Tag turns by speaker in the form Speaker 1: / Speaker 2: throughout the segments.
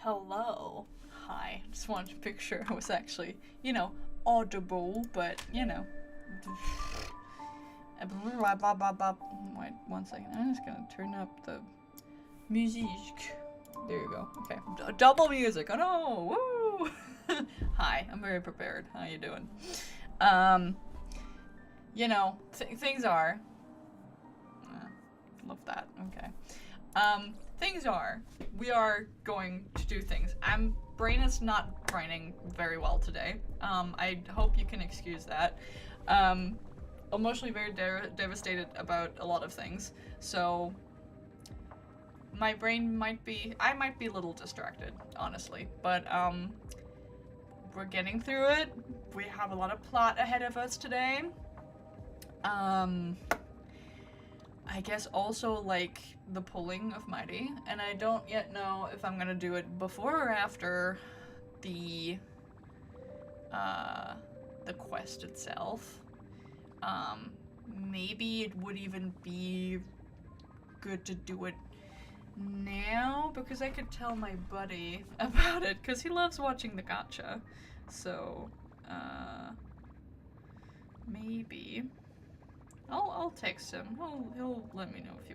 Speaker 1: Hello. Hi. Just wanted to make sure I was actually, audible, but, Wait, 1 second. I'm just gonna turn up the music. There you go. Okay. Double music. Oh no! Woo! Hi. I'm very prepared. How you doing? Things are. Love that. Okay. Things are. We are going to do things. Brain is not braining very well today. I hope you can excuse that. Emotionally very devastated about a lot of things. So my brain I might be a little distracted, honestly. But we're getting through it. We have a lot of plot ahead of us today. I guess also like the pulling of Mighty, and I don't yet know if I'm gonna do it before or after the quest itself. Maybe it would even be good to do it now, because I could tell my buddy about it, because he loves watching the gacha. So, maybe. I'll text him. He'll let me know if he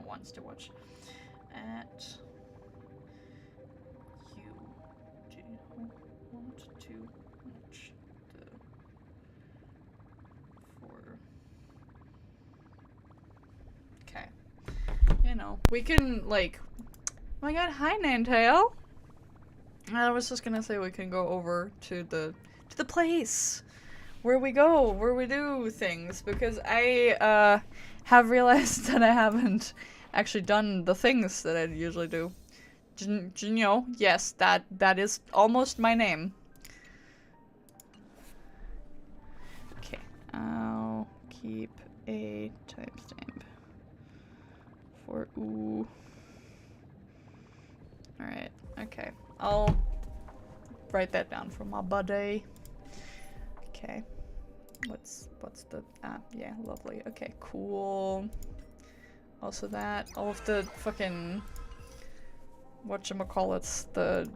Speaker 1: wants to watch. At you do want to watch the for. Okay. We can like. Oh my god! Hi, Nantail. I was just gonna say we can go over to the to the place where we go, where we do things, because I have realized that I haven't actually done the things that I usually do. Juno, yes, that is almost my name. Okay, I'll keep a timestamp for ooh. Alright, okay. I'll write that down for my buddy. Okay. What's the yeah, lovely. Okay, cool. Also that, all of the fucking whatchamacallits, the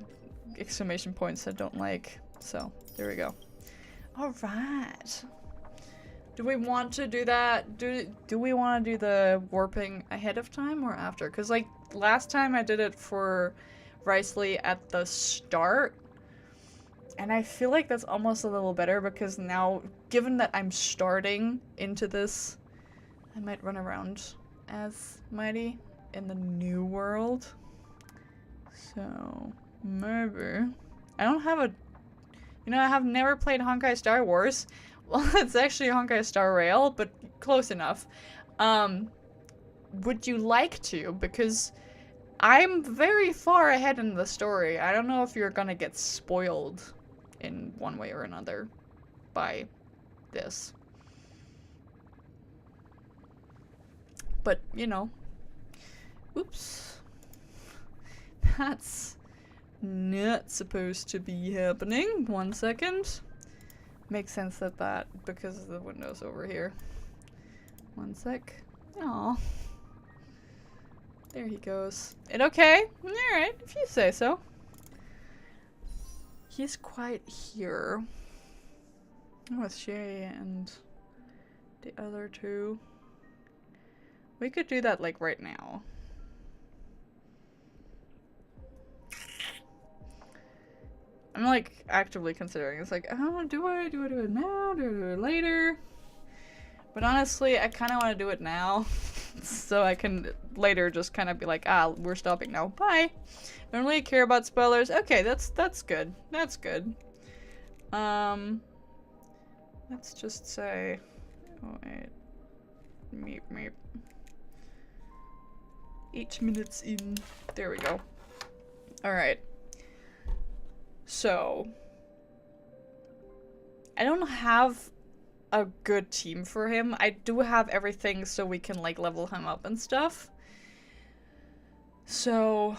Speaker 1: exclamation points I don't like. So, there we go. Alright. Do we want to do that? Do we want to do the warping ahead of time or after? Because, like, last time I did it for Ricely at the start. And I feel like that's almost a little better because now, given that I'm starting into this, I might run around as Mighty in the new world. So, maybe. I don't have a... You know, I have never played Honkai Star Wars. Well, it's actually Honkai Star Rail, but close enough. Would you like to? Because I'm very far ahead in the story. I don't know if you're gonna get spoiled in one way or another by this. But, you know. Oops. That's not supposed to be happening. 1 second. Makes sense that because of the windows over here. 1 sec. Aw. There he goes. It okay? Alright, if you say so. He's quite here. With Shay and the other two. We could do that like right now. I'm like actively considering. It's like, oh, do I do it now? Do I do it later? But honestly, I kind of want to do it now, so I can later just kind of be like, ah, we're stopping now. Bye. Don't really care about spoilers. Okay, that's good. That's good. Let's just say, oh wait, meep. 8 minutes in. There we go. All right. So, I don't have a good team for him. I do have everything so we can like level him up and stuff. So,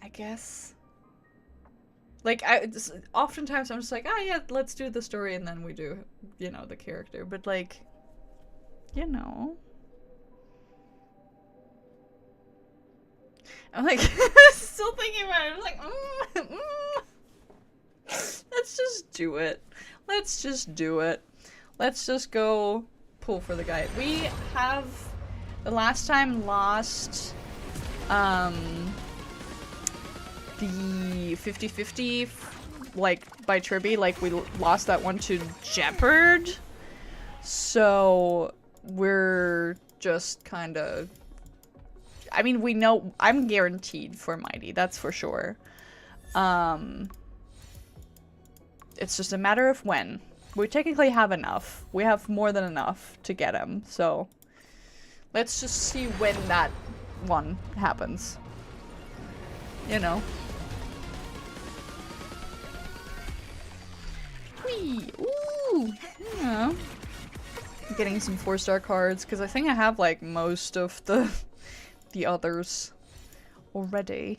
Speaker 1: I guess, like, oftentimes I'm just like, ah, yeah, let's do the story and then we do, you know, the character. But like, you know. I'm like, still thinking about it. I'm like, let's just do it. Let's just do it. Let's just go pull for the guy. We have, the last time, lost, the 50-50, like, by Tribby. Like, we lost that one to Jeopard. So, we're just kind of, I mean, we know, I'm guaranteed for Mighty, that's for sure. It's just a matter of when. We technically have enough. We have more than enough to get him, so let's just see when that one happens. You know. Whee! Ooh! Yeah. I'm getting some 4-star cards, because I think I have, like, most of the others already.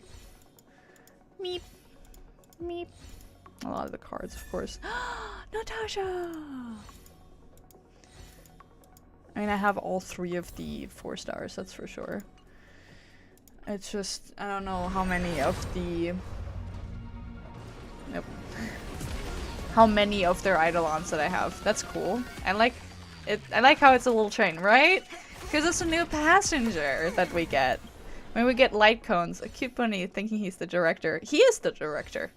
Speaker 1: Meep. Meep. A lot of the cards, of course. Natasha! I mean, I have all 3 of the 4 stars, that's for sure. It's just, I don't know how many of the... Nope. How many of their Eidolons that I have. That's cool. I like it. I like how it's a little train, right? Because it's a new passenger that we get. When we get light cones. A cute bunny thinking he's the director. He is the director.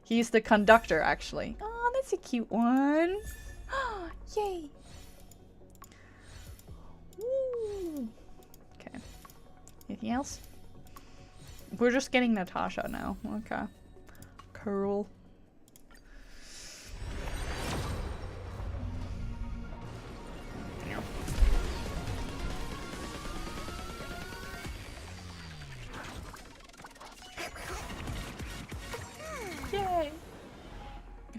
Speaker 1: He's the conductor, actually. Oh, that's a cute one. Yay. Woo. Okay. Anything else? We're just getting Natasha now. Okay. Cool.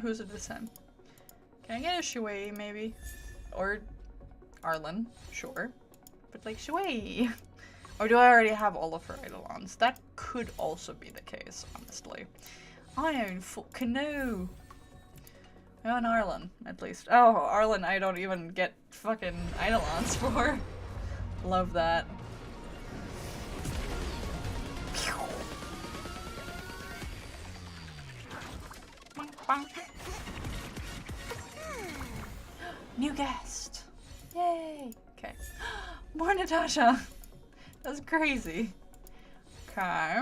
Speaker 1: Who's it this time? Can I get a Shui, maybe? Or Arlen, sure. But like Shui. Or do I already have all of her Eidolons? That could also be the case, honestly. I own full canoe. I own Arlen, at least. Oh, Arlen I don't even get fucking Eidolons for. Love that. New guest! Yay! Okay. More Natasha! That's crazy. Okay.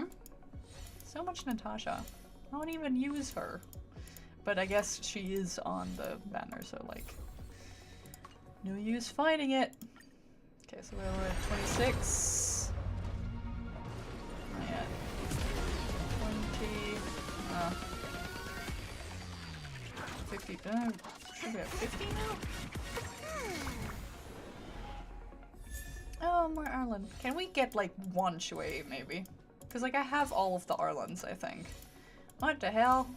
Speaker 1: So much Natasha. I don't even use her. But I guess she is on the banner, so like... no use fighting it! Okay, so we're at 26. Not yet. 20. 50. Should we have 50 now? Oh, more Arlen. Can we get like one Shui, maybe? Because like I have all of the Arlens, I think. What the hell?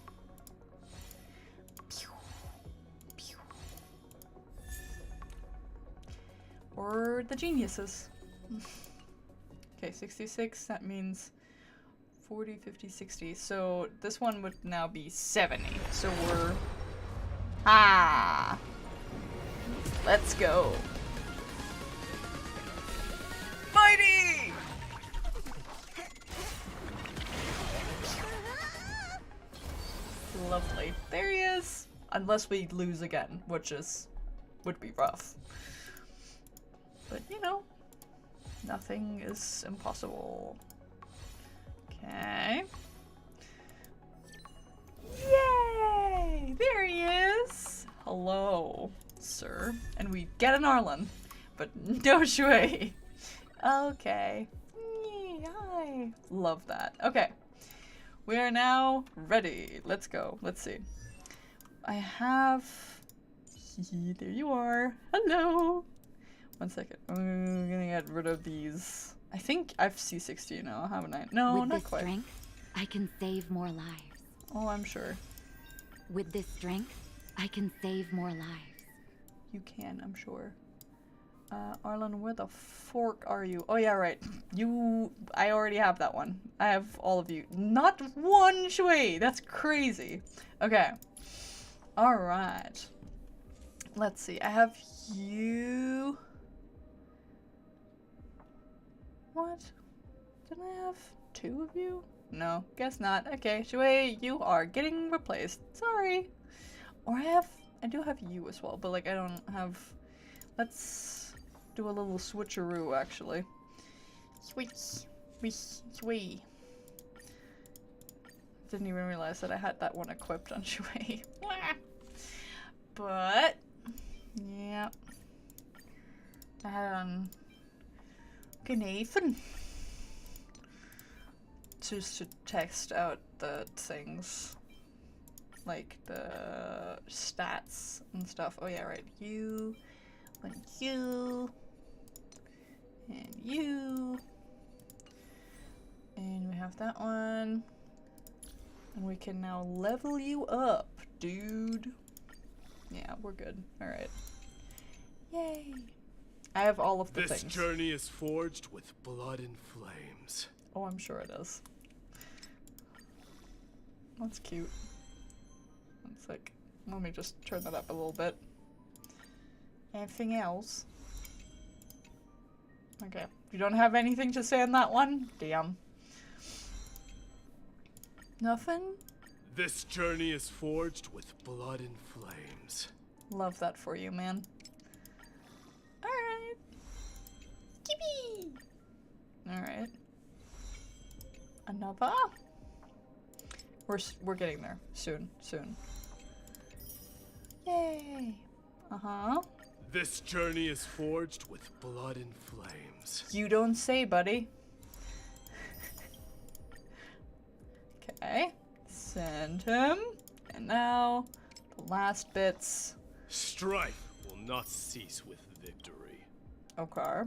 Speaker 1: Or the geniuses. Okay, 66, that means 40, 50, 60. So this one would now be 70. So we're... ah! Let's go. Mighty! Lovely. There he is. Unless we lose again, which would be rough. But you know, nothing is impossible. Okay. Yay! There he is! Hello, sir. And we get an Arlen, but no Shui. Okay. Hi. Love that. Okay. We are now ready. Let's go. Let's see. I have... there you are. Hello. 1 second. I'm gonna get rid of these. I think I've C60 now, haven't I? No,
Speaker 2: With
Speaker 1: not
Speaker 2: this
Speaker 1: quite.
Speaker 2: strength, I can save more lives.
Speaker 1: Oh, I'm sure.
Speaker 2: With this strength, I can save more lives.
Speaker 1: You can, I'm sure. Arlen, where the fork are you? Oh yeah, right. I already have that one. I have all of you. Not one Shui! That's crazy. Okay. Alright. Let's see. I have you... what? Did I have 2 of you? No, guess not. Okay, Shui, you are getting replaced. Sorry. Or I do have you as well, but like I don't have... let's do a little switcheroo actually. Switch. Didn't even realize that I had that one equipped on Shui. But, yeah. I had it on Gnathan. Just to text out the things. Like the stats and stuff. Oh yeah, right. You, and you, and you. And we have that one. And we can now level you up, dude. Yeah, we're good. Alright. Yay. I have all of the things.
Speaker 3: This journey is forged with blood and flames.
Speaker 1: Oh, I'm sure it is. That's cute. It's like, let me just turn that up a little bit. Anything else? Okay. You don't have anything to say on that one? Damn. Nothing?
Speaker 3: This journey is forged with blood and flames.
Speaker 1: Love that for you, man. Alright. Yippee! Alright. Another? We're getting there. Soon. Yay! Uh-huh.
Speaker 3: This journey is forged with blood and flames.
Speaker 1: You don't say, buddy. Okay. Send him. And now, the last bits.
Speaker 3: Strife will not cease with victory.
Speaker 1: Okay.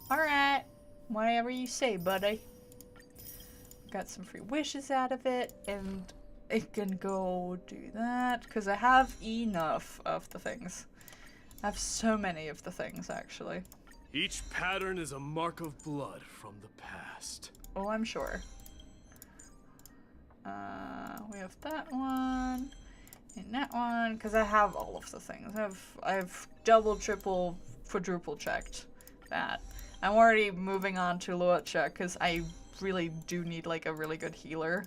Speaker 1: Alright. Whatever you say, buddy. Got some free wishes out of it, and I can go do that, because I have enough of the things. I have so many of the things, actually.
Speaker 3: Each pattern is a mark of blood from the past.
Speaker 1: Oh, I'm sure. We have that one, and that one, because I have all of the things. I've double, triple, quadruple checked that. I'm already moving on to lower check, because I really do need, like, a really good healer.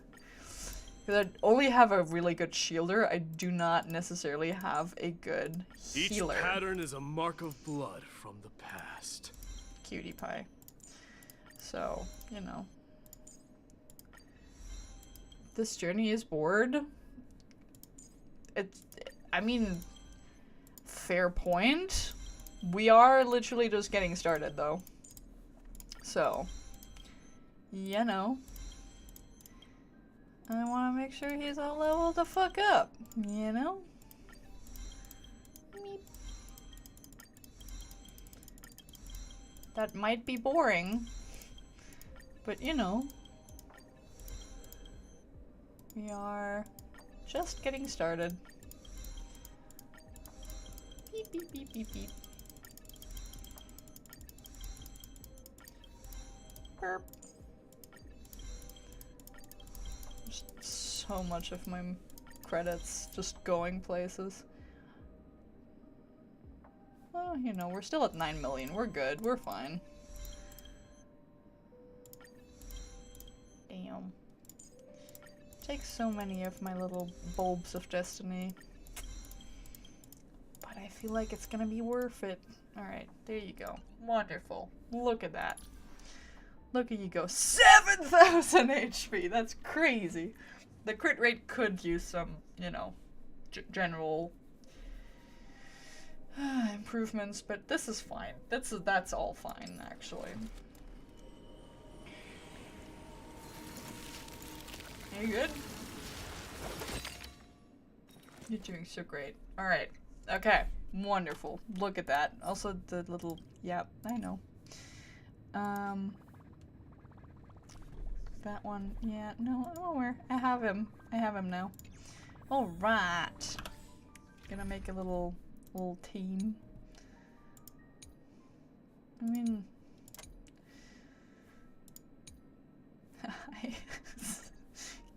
Speaker 1: Because I only have a really good shielder, I do not necessarily have a good healer.
Speaker 3: Each pattern is a mark of blood from the past.
Speaker 1: Cutie pie. So, you know. This journey is bored. I mean, fair point. We are literally just getting started, though. So, you know. I want to make sure he's all leveled the fuck up, you know? Meep. That might be boring, but you know. We are just getting started. Beep, beep, beep, beep, beep. Burp. Just so much of my credits just going places. Well, you know, we're still at 9 million. We're good. We're fine. Damn. Takes so many of my little bulbs of destiny. But I feel like it's gonna be worth it. Alright, there you go. Wonderful. Look at that. Look at you go. 7,000 HP! That's crazy. The crit rate could use some, you know, general improvements, but this is fine. That's all fine, actually. You good? You're doing so great. Alright. Okay. Wonderful. Look at that. Also the little... Yep, I know. That one. Yeah, no, don't worry. I have him. I have him now. Alright. Gonna make a little team. I mean...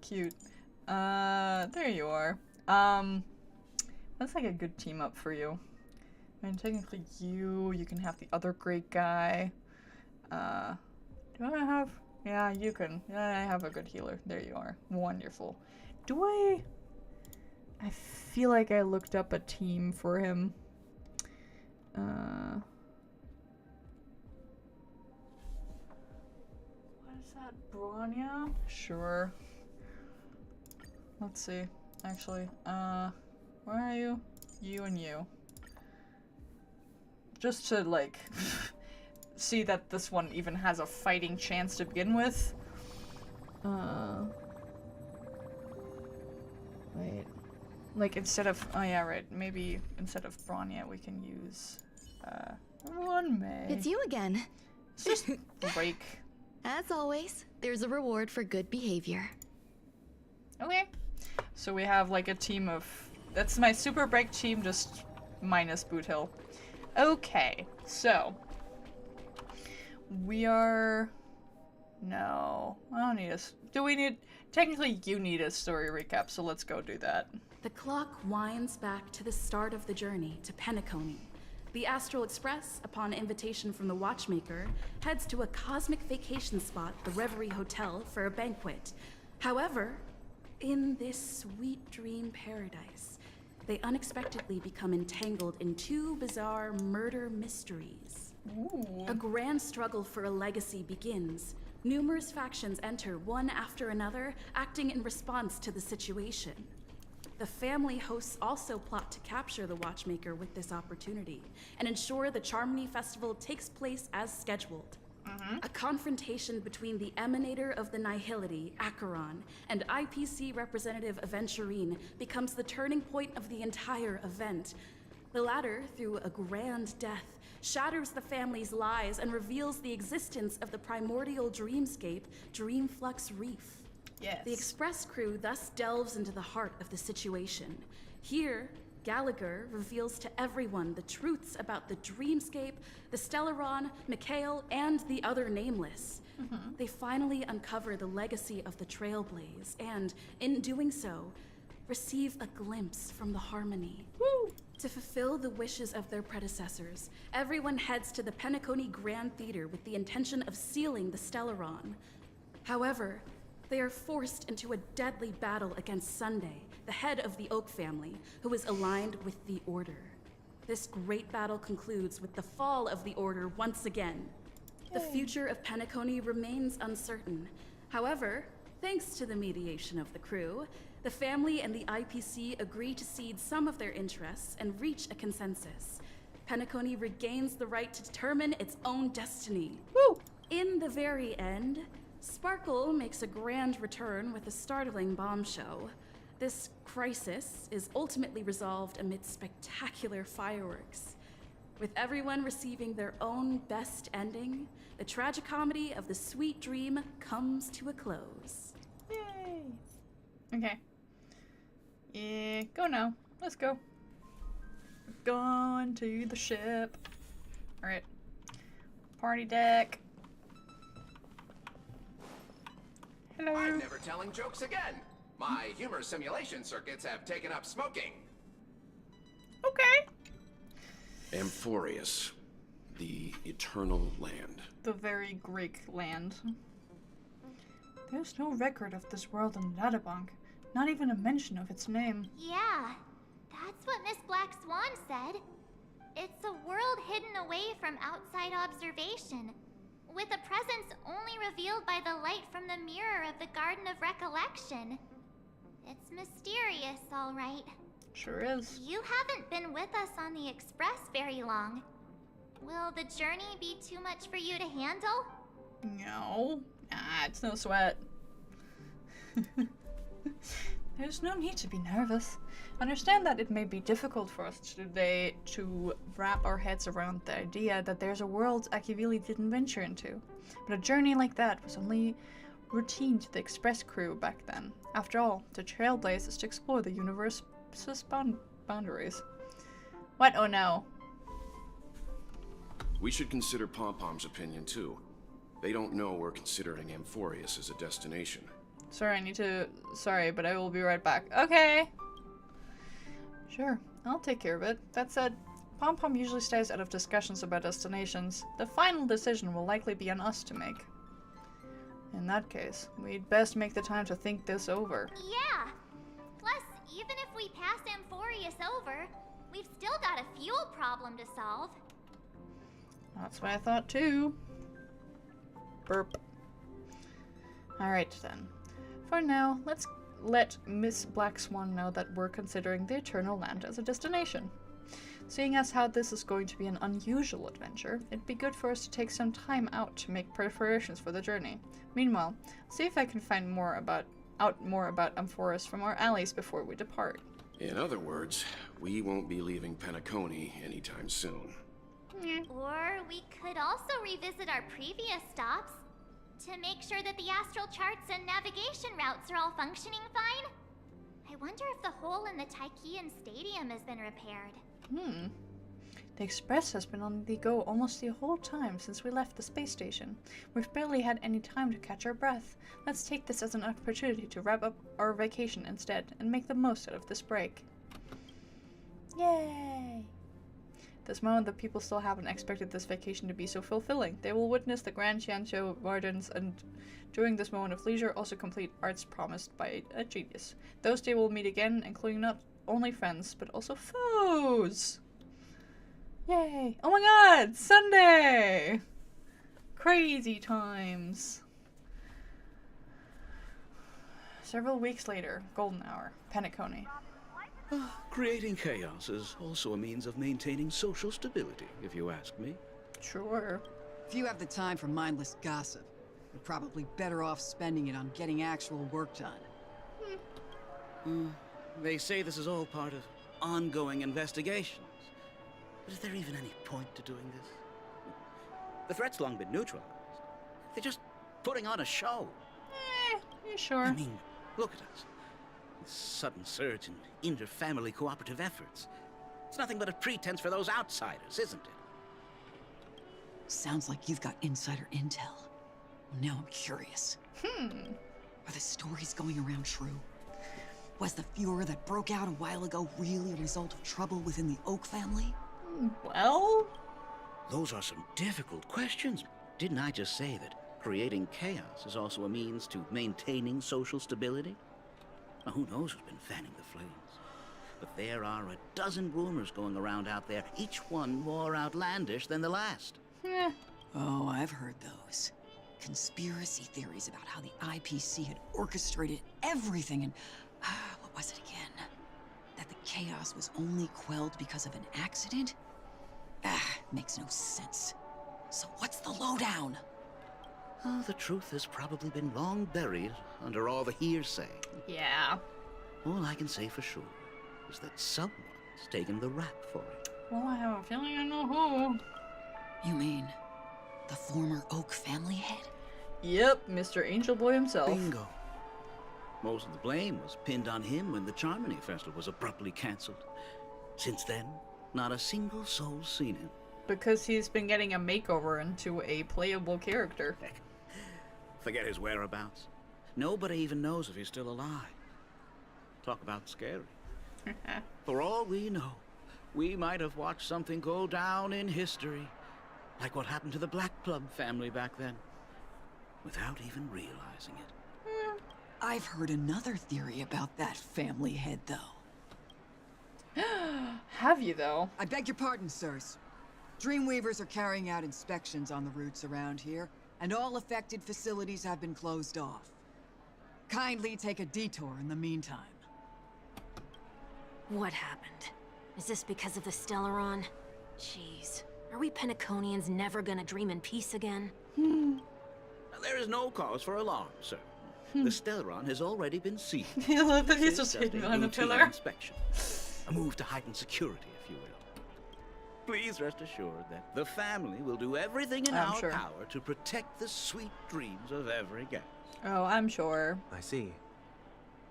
Speaker 1: Cute. There you are. That's like a good team up for you. I mean, technically you can have the other great guy. Do I have? Yeah, you can. Yeah, I have a good healer. There you are. Wonderful. Do I feel like I looked up a team for him. What is that? Bronya? Sure. Let's see. Actually, where are you? You and you. Just to, like, see that this one even has a fighting chance to begin with. Wait. Like, instead of... Oh, yeah, right. Maybe instead of Bronya, we can use, one May.
Speaker 2: It's you again.
Speaker 1: It's just break.
Speaker 2: As always, there's a reward for good behavior.
Speaker 1: Okay. So we have, like, a team of... That's my super break team, just minus Boot Hill. Okay, so... We are... No. I don't need a... Do we need... Technically, you need a story recap, so let's go do that.
Speaker 4: The clock winds back to the start of the journey to Penacony. The Astral Express, upon invitation from the Watchmaker, heads to a cosmic vacation spot, the Reverie Hotel, for a banquet. However, in this sweet dream paradise, they unexpectedly become entangled in two bizarre murder mysteries.
Speaker 1: Ooh.
Speaker 4: A grand struggle for a legacy begins. Numerous factions enter one after another, acting in response to the situation. The family hosts also plot to capture the Watchmaker with this opportunity and ensure the Charmony Festival takes place as scheduled. A confrontation between the emanator of the Nihility, Acheron, and IPC representative Aventurine becomes the turning point of the entire event. The latter, through a grand death, shatters the family's lies and reveals the existence of the primordial dreamscape, Dreamflux Reef.
Speaker 1: Yes.
Speaker 4: The Express crew thus delves into the heart of the situation. Here, Gallagher reveals to everyone the truths about the Dreamscape, the Stellaron, Mikhail, and the other Nameless. They finally uncover the legacy of the Trailblaze, and, in doing so, receive a glimpse from the Harmony.
Speaker 1: Woo!
Speaker 4: To fulfill the wishes of their predecessors, everyone heads to the Penacony Grand Theater with the intention of sealing the Stellaron. However, they are forced into a deadly battle against Sunday, the head of the Oak family, who is aligned with the Order. This great battle concludes with the fall of the Order once again. The future of Penacony remains uncertain. However, thanks to the mediation of the crew, the family and the IPC agree to cede some of their interests and reach a consensus. Penacony regains the right to determine its own destiny.
Speaker 1: Woo!
Speaker 4: In the very end, Sparkle makes a grand return with a startling bombshell. This crisis is ultimately resolved amid spectacular fireworks. With everyone receiving their own best ending, the tragicomedy of the sweet dream comes to a close.
Speaker 1: Yay! Okay. Yeah, go now. Let's go. We're going to the ship. Alright. Party deck. Hello.
Speaker 5: I'm never telling jokes again. My humor simulation circuits have taken up smoking.
Speaker 1: Okay.
Speaker 3: Amphorius, the eternal land.
Speaker 1: The very Greek land. There's no record of this world in the databank. Not even a mention of its name.
Speaker 6: Yeah, that's what Miss Black Swan said. It's a world hidden away from outside observation, with a presence only revealed by the light from the mirror of the Garden of Recollection. It's mysterious, all right.
Speaker 1: Sure is.
Speaker 6: You haven't been with us on the Express very long. Will the journey be too much for you to handle?
Speaker 1: No. It's no sweat. There's no need to be nervous. Understand that it may be difficult for us today to wrap our heads around the idea that there's a world Akivili didn't venture into. But a journey like that was only routine to the Express crew back then. After all, the Trailblaze is to explore the universe's boundaries. What? Oh no.
Speaker 3: We should consider Pom-Pom's opinion too. They don't know we're considering Amphorius as a destination.
Speaker 1: Sorry, but I will be right back. Okay. Sure, I'll take care of it. That said, Pom-Pom usually stays out of discussions about destinations. The final decision will likely be on us to make. In that case, we'd best make the time to think this over.
Speaker 6: Yeah. Plus, even if we pass Amphorius over, we've still got a fuel problem to solve.
Speaker 1: That's what I thought too. Burp. Alright then. For now, let's let Miss Black Swan know that we're considering the Eternal Land as a destination. Seeing as how this is going to be an unusual adventure, it'd be good for us to take some time out to make preparations for the journey. Meanwhile, see if I can find out more about Amphorus from our allies before we depart.
Speaker 3: In other words, we won't be leaving Penacony anytime soon.
Speaker 6: Or we could also revisit our previous stops to make sure that the astral charts and navigation routes are all functioning fine. I wonder if the hole in the Tychean Stadium has been repaired.
Speaker 1: The Express has been on the go almost the whole time since we left the space station. We've barely had any time to catch our breath. Let's take this as an opportunity to wrap up our vacation instead and make the most out of this break. Yay! This moment, the people still haven't expected this vacation to be so fulfilling. They will witness the Grand Qianqiu Gardens and during this moment of leisure also complete arts promised by a genius. Those they will meet again, including not only friends, but also foes! Yay! Oh my god! Sunday! Crazy times! Several weeks later, Golden Hour, Penacony.
Speaker 7: Creating chaos is also a means of maintaining social stability, if you ask me.
Speaker 1: Sure.
Speaker 8: If you have the time for mindless gossip, you're probably better off spending it on getting actual work done.
Speaker 7: They say this is all part of ongoing investigations. But is there even any point to doing this? The threat's long been neutralized. They're just putting on a show.
Speaker 1: You sure?
Speaker 7: I mean, look at us. This sudden surge in inter-family cooperative efforts. It's nothing but a pretense for those outsiders, isn't it?
Speaker 8: Sounds like you've got insider intel. Now I'm curious. Are the stories going around true? Was the furor that broke out a while ago really a result of trouble within the Oak family?
Speaker 1: Well,
Speaker 7: Those are some difficult questions. Didn't I just say that creating chaos is also a means to maintaining social stability? Now, who knows who's been fanning the flames? But there are a dozen rumors going around out there, each one more outlandish than the last.
Speaker 8: Oh, I've heard those. Conspiracy theories about how the IPC had orchestrated everything and... what was it again? That the chaos was only quelled because of an accident? Makes no sense. So what's the lowdown?
Speaker 7: Oh, the truth has probably been long buried under all the hearsay.
Speaker 1: yeah.
Speaker 7: All I can say for sure is that someone's taken the rap for it.
Speaker 1: Well, I have a feeling I know who.
Speaker 8: You mean the former Oak family head?
Speaker 1: Yep, Mr. Angel Boy himself.
Speaker 7: Bingo. Most of the blame was pinned on him when the Charmony Festival was abruptly cancelled. Since then, not a single soul's seen him.
Speaker 1: Because he's been getting a makeover into a playable character.
Speaker 7: Forget his whereabouts. Nobody even knows if he's still alive. Talk about scary. For all we know, we might have watched something go down in history, like what happened to the Black Plum family back then, without even realizing it.
Speaker 8: I've heard another theory about that family head, though.
Speaker 1: Have you, though?
Speaker 8: I beg your pardon, sirs. Dreamweavers are carrying out inspections on the routes around here, and all affected facilities have been closed off. Kindly take a detour in the meantime.
Speaker 9: What happened? Is this because of the Stellaron? Jeez. Are we Penaconians never gonna dream in peace again?
Speaker 7: There is no cause for alarm, sir. The Stellaron has already been seized.
Speaker 1: I love that he's
Speaker 7: This
Speaker 1: just
Speaker 7: is
Speaker 1: hidden
Speaker 7: a
Speaker 1: behind a
Speaker 7: routine
Speaker 1: pillar.
Speaker 7: inspection. A move to heighten security, if you will. Please rest assured that the family will do everything in
Speaker 1: I'm
Speaker 7: our
Speaker 1: sure.
Speaker 7: power to protect the sweet dreams of every guest.
Speaker 1: Oh, I'm sure.
Speaker 10: I see.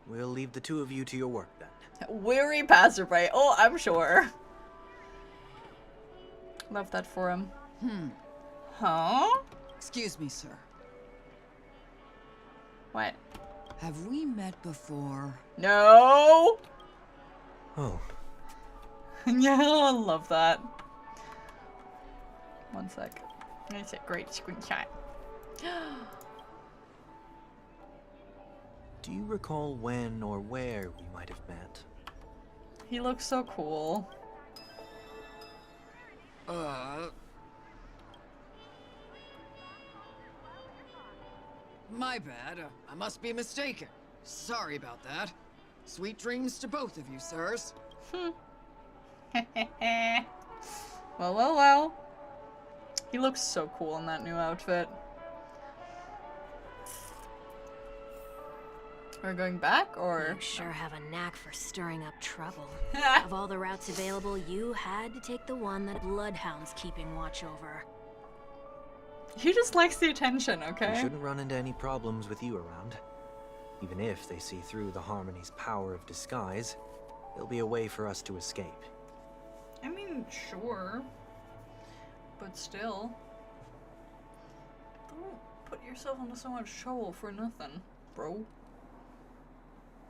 Speaker 10: We'll leave the two of you to your work then.
Speaker 1: Weary passerby. Oh, I'm sure. Love that for him. Huh?
Speaker 8: Excuse me, sir.
Speaker 1: What?
Speaker 8: Have we met before?
Speaker 1: No!
Speaker 10: Oh,
Speaker 1: Yeah, I love that. One sec. That's a great screenshot.
Speaker 10: do you recall when or where we might have met?
Speaker 1: He looks so cool.
Speaker 8: My bad. I must be mistaken. Sorry about that. Sweet dreams to both of you, sirs.
Speaker 1: Well. He looks so cool in that new outfit. Are we going back, or?
Speaker 9: You sure have a knack for stirring up trouble. Of all the routes available, you had to take the one that Bloodhound's keeping watch over.
Speaker 1: He just likes the attention,
Speaker 10: We
Speaker 1: okay?
Speaker 10: shouldn't run into any problems with you around. Even if they see through the Harmony's power of disguise, there'll be a way for us to escape.
Speaker 1: I mean, sure. But still. Don't put yourself into so much trouble for nothing, bro.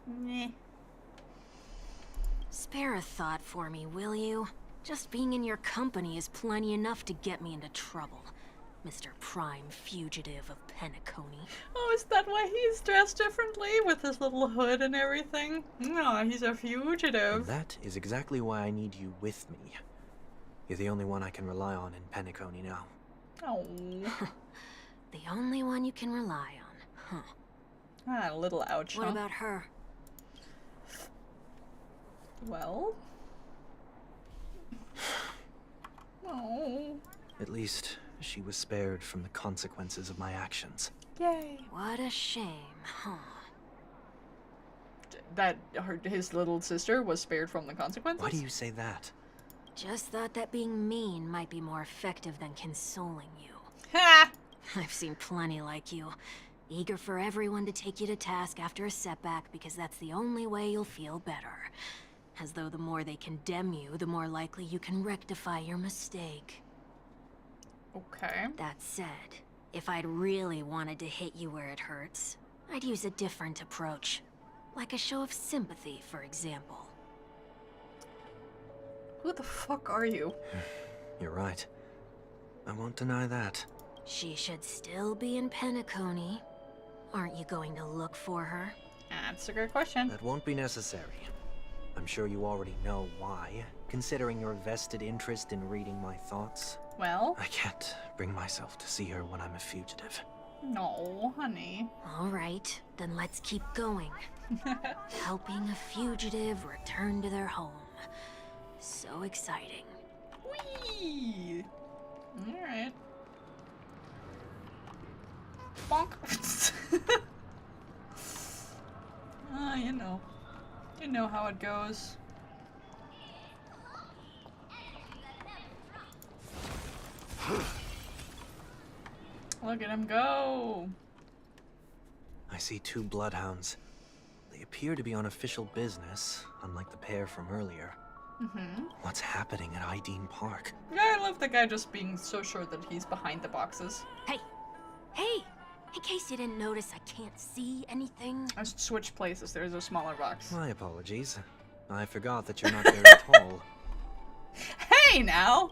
Speaker 1: Meh.
Speaker 9: Spare a thought for me, will you? Just being in your company is plenty enough to get me into trouble. Mr. Prime Fugitive of Penacony.
Speaker 1: Oh, is that why he's dressed differently with his little hood and everything? No, he's a
Speaker 10: And
Speaker 1: fugitive.
Speaker 10: that is exactly why I need you with me. You're the only one I can rely on in Penacony now.
Speaker 1: Oh.
Speaker 9: The only one you can rely on, huh?
Speaker 1: Ah, a little ouch,
Speaker 9: What
Speaker 1: huh?
Speaker 9: about her?
Speaker 1: Well? Oh.
Speaker 10: At least, she was spared from the consequences of my actions.
Speaker 1: Yay.
Speaker 9: What a shame, huh?
Speaker 1: That his little sister was spared from the consequences?
Speaker 10: Why do you say that?
Speaker 9: Just thought that being mean might be more effective than consoling you.
Speaker 1: Ha!
Speaker 9: I've seen plenty like you. Eager for everyone to take you to task after a setback because that's the only way you'll feel better. As though the more they condemn you, the more likely you can rectify your mistake.
Speaker 1: Okay.
Speaker 9: That said, if I'd really wanted to hit you where it hurts, I'd use a different approach. Like a show of sympathy, for example.
Speaker 1: Who the fuck are you?
Speaker 10: You're right. I won't deny that.
Speaker 9: She should still be in Penacony. Aren't you going to look for her?
Speaker 1: That's a good question.
Speaker 10: That won't be necessary. I'm sure you already know why, considering your vested interest in reading my thoughts.
Speaker 1: Well?
Speaker 10: I can't bring myself to see her when I'm a fugitive.
Speaker 1: No, honey.
Speaker 9: All right, then let's keep going. Helping a fugitive return to their home. So exciting.
Speaker 1: Whee! Alright. Bonk. You know. You know how it goes. Look at him go.
Speaker 10: I see 2 bloodhounds. They appear to be on official business, unlike the pair from earlier. What's happening at Ideen Park?
Speaker 1: Yeah, I love the guy just being so sure that he's behind the boxes.
Speaker 9: Hey! Hey! In case you didn't notice, I can't see anything.
Speaker 1: I switched places. There's a smaller box.
Speaker 10: My apologies. I forgot that you're not very tall.
Speaker 1: Hey, now!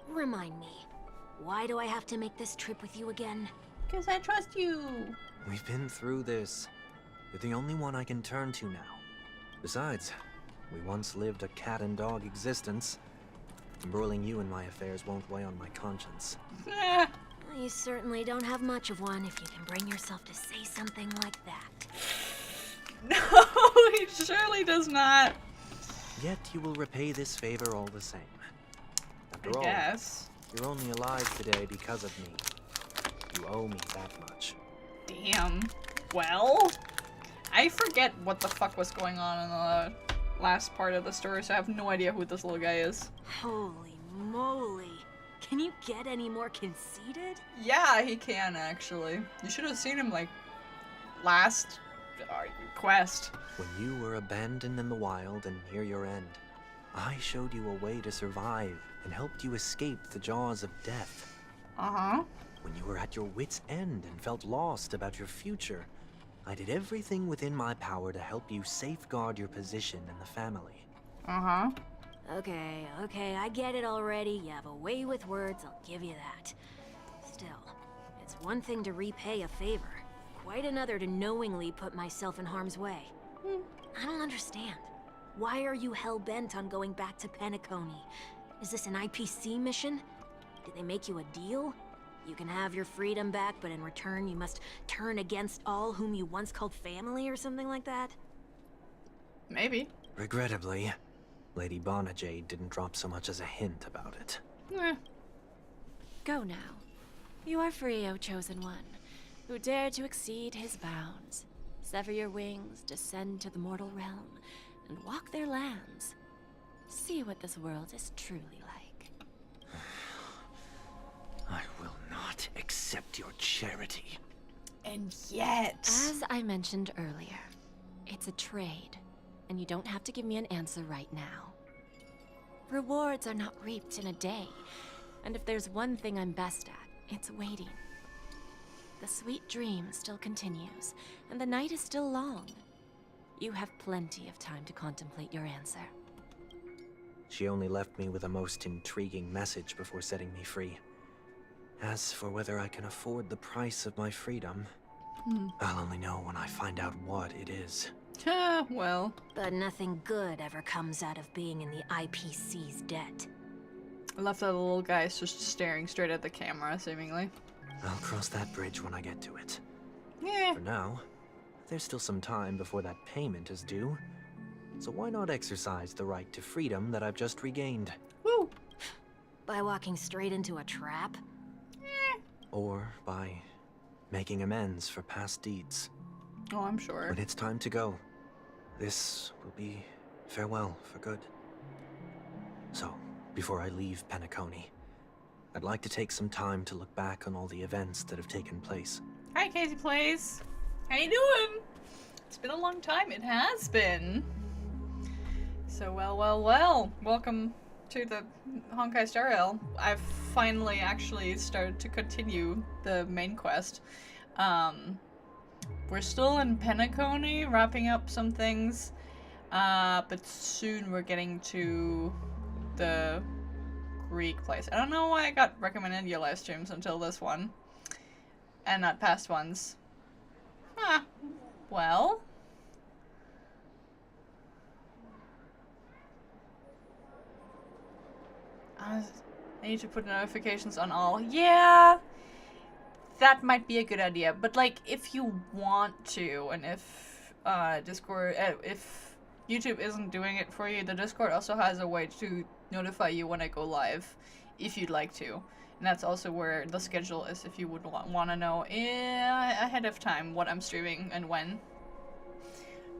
Speaker 9: Remind me, why do I have to make this trip with you again?
Speaker 1: Because I trust you.
Speaker 10: We've been through this. You're the only one I can turn to now. Besides, we once lived a cat and dog existence. Embroiling you in my affairs won't weigh on my conscience.
Speaker 9: You certainly don't have much of one if you can bring yourself to say something like that.
Speaker 1: No, he surely does not.
Speaker 10: Yet you will repay this favor all the same. After all,
Speaker 1: Yes.
Speaker 10: you're only alive today because of me. You owe me that much.
Speaker 1: Damn. Well, I forget what the fuck was going on in the last part of the story, so I have no idea who this little guy is.
Speaker 9: Holy moly. Can you get any more conceited?
Speaker 1: Yeah, he can, actually. You should have seen him, like, last quest.
Speaker 10: When you were abandoned in the wild and near your end, I showed you a way to survive and helped you escape the jaws of death.
Speaker 1: Uh-huh.
Speaker 10: When you were at your wit's end and felt lost about your future, I did everything within my power to help you safeguard your position in the family.
Speaker 1: Uh-huh.
Speaker 9: Okay, I get it already. You have a way with words, I'll give you that. Still, it's one thing to repay a favor, quite another to knowingly put myself in harm's way. I don't understand. Why are you hell-bent on going back to Penacony? Is this an IPC mission? Did they make you a deal? You can have your freedom back, but in return you must turn against all whom you once called family or something like that?
Speaker 1: Maybe.
Speaker 10: Regrettably, Lady Bonajade didn't drop so much as a hint about it.
Speaker 11: Go now. You are free, O Chosen One, who dare to exceed his bounds. Sever your wings, descend to the mortal realm, and walk their lands. See what this world is truly like.
Speaker 10: I will not accept your charity.
Speaker 1: And yet...
Speaker 11: As I mentioned earlier, it's a trade, and you don't have to give me an answer right now. Rewards are not reaped in a day, and if there's one thing I'm best at, it's waiting. The sweet dream still continues, and the night is still long. You have plenty of time to contemplate your answer.
Speaker 10: She only left me with a most intriguing message before setting me free. As for whether I can afford the price of my freedom, I'll only know when I find out what it is.
Speaker 1: Well.
Speaker 9: But nothing good ever comes out of being in the IPC's debt.
Speaker 1: I love that the little guy is just staring straight at the camera, seemingly.
Speaker 10: I'll cross that bridge when I get to it.
Speaker 1: Yeah.
Speaker 10: For now, there's still some time before that payment is due. So why not exercise the right to freedom that I've just regained?
Speaker 1: Woo!
Speaker 9: By walking straight into a trap?
Speaker 10: Or by making amends for past deeds.
Speaker 1: Oh, I'm sure.
Speaker 10: When it's time to go, this will be farewell for good. So, before I leave Penacony, I'd like to take some time to look back on all the events that have taken place.
Speaker 1: Hi, Casey Plays. How you doing? It's been a long time. It has been. So, well. Welcome to the Honkai Star Rail. I've finally actually started to continue the main quest. We're still in Penacony, wrapping up some things. But soon we're getting to the Greek place. I don't know why I got recommended your live streams until this one. And not past ones. Huh. Well. I need to put notifications on all. Yeah. That might be a good idea. But like, if you want to, and if Discord, if YouTube isn't doing it for you, the Discord also has a way to notify you when I go live, if you'd like to. And that's also where the schedule is, if you would want to know ahead of time what I'm streaming and when.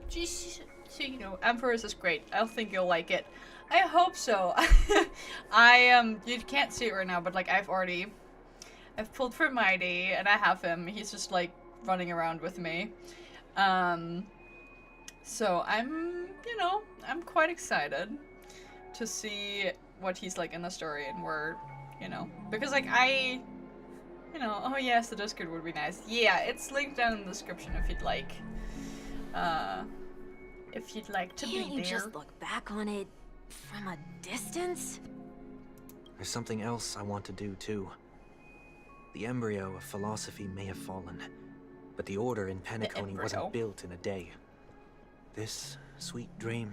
Speaker 1: Just so you know, Emperor's is great. I think you'll like it. I hope so. You can't see it right now, but like I've pulled for Mighty, and I have him. He's just like running around with me. So I'm quite excited to see what he's like in the story and where, because like oh yes, the Discord would be nice. Yeah, it's linked down in the description if you'd like. If you'd like to be there.
Speaker 9: Can't you just look back on it from a distance?
Speaker 10: There's something else I want to do too. The embryo of philosophy may have fallen, but the order in Penacony wasn't built in a day. This sweet dream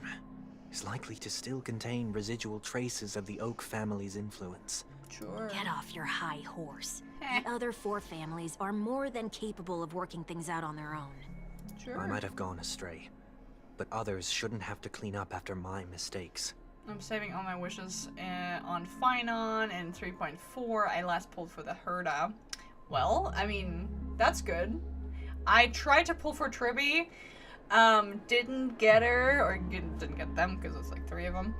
Speaker 10: is likely to still contain residual traces of the Oak family's influence.
Speaker 1: Sure.
Speaker 9: Get off your high horse. The other 4 families are more than capable of working things out on their own.
Speaker 1: Sure.
Speaker 10: I might have gone astray, but others shouldn't have to clean up after my mistakes.
Speaker 1: I'm saving all my wishes on Finon and 3.4. I last pulled for the Herda. Well, I mean, that's good. I tried to pull for Tribby. Didn't get her, or didn't get them, because it's like 3 of them.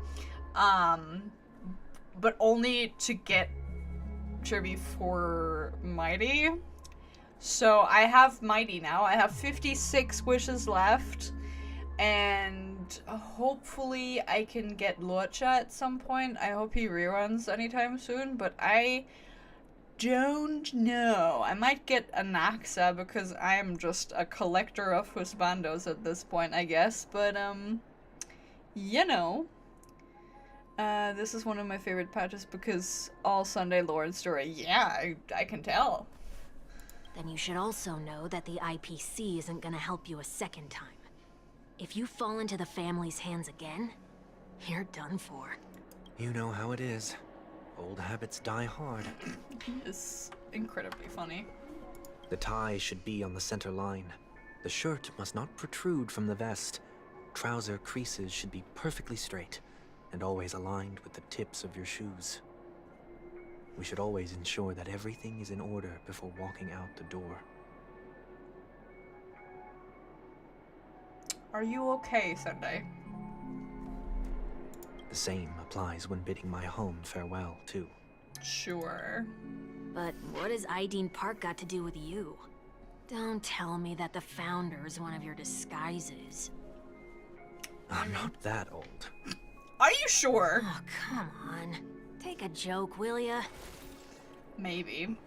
Speaker 1: But only to get Tribby for Mighty. So I have Mighty now. I have 56 wishes left. And hopefully I can get Lucha at some point. I hope he reruns anytime soon, but I don't know. I might get Anaxa because I am just a collector of husbandos at this point, I guess. But, this is one of my favorite patches because all Sunday Lord story. Yeah, I can tell.
Speaker 9: Then you should also know that the IPC isn't gonna help you a second time. If you fall into the family's hands again, you're done for.
Speaker 10: You know how it is. Old habits die hard.
Speaker 1: It's incredibly funny.
Speaker 10: The tie should be on the center line. The shirt must not protrude from the vest. Trouser creases should be perfectly straight and always aligned with the tips of your shoes. We should always ensure that everything is in order before walking out the door.
Speaker 1: Are you okay, Sunday?
Speaker 10: The same applies when bidding my home farewell, too.
Speaker 1: Sure.
Speaker 9: But what has Ideen Park got to do with you? Don't tell me that the Founder is one of your disguises.
Speaker 10: I'm not that old.
Speaker 1: Are you sure?
Speaker 9: Oh, come on. Take a joke, will ya?
Speaker 1: Maybe.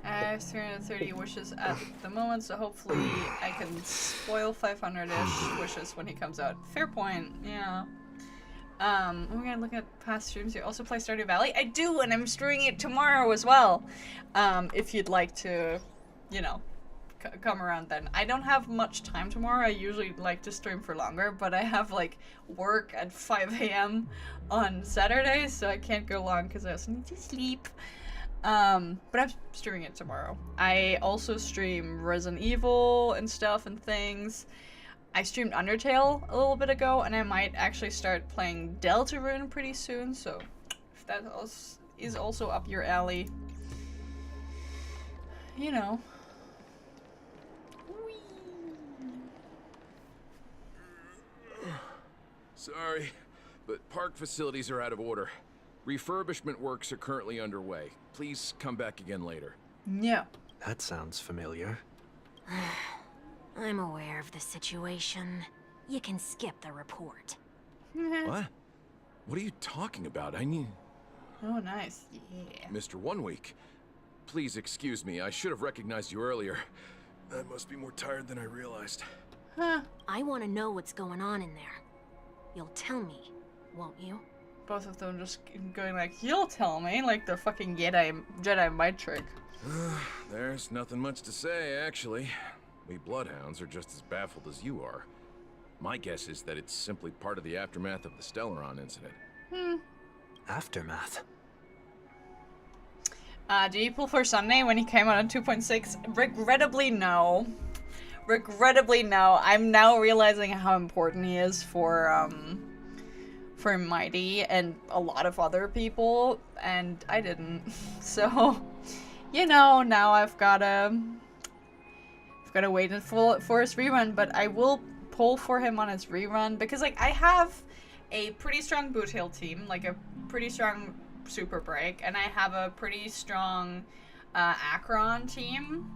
Speaker 1: I have 330 wishes at the moment, so hopefully I can spoil 500-ish wishes when he comes out. Fair point, yeah. We're gonna look at past streams. You also play Stardew Valley? I do, and I'm streaming it tomorrow as well. If you'd like to, come around then. I don't have much time tomorrow. I usually like to stream for longer, but I have like work at 5 a.m. on Saturdays, so I can't go long because I also need to sleep. But I'm streaming it tomorrow. I also stream Resident Evil and stuff and things. I streamed Undertale a little bit ago, and I might actually start playing Deltarune pretty soon, so if that is also up your alley,
Speaker 12: Sorry, but park facilities are out of order. Refurbishment works are currently underway. Please come back again later.
Speaker 1: Yeah.
Speaker 10: That sounds familiar.
Speaker 9: I'm aware of the situation. You can skip the report.
Speaker 12: What? What are you talking about? I mean...
Speaker 1: Oh, nice. Yeah.
Speaker 12: Mr. 1 Week, please excuse me. I should have recognized you earlier. I must be more tired than I realized.
Speaker 1: Huh.
Speaker 9: I want to know what's going on in there. You'll tell me, won't you?
Speaker 1: Both of them just going like, you'll tell me, like the fucking Jedi mind trick.
Speaker 12: There's nothing much to say, actually. We Bloodhounds are just as baffled as you are. My guess is that it's simply part of the aftermath of the Stellaron incident.
Speaker 10: Aftermath?
Speaker 1: Did you pull for Sunday when he came out on 2.6? Regrettably, no. Regrettably, no. I'm now realizing how important he is for Mighty and a lot of other people, and I didn't. So, you know, now I've gotta wait for his rerun, but I will pull for him on his rerun because, like, I have a pretty strong Boot Hill team, like a pretty strong Super Break, and I have a pretty strong Akron team.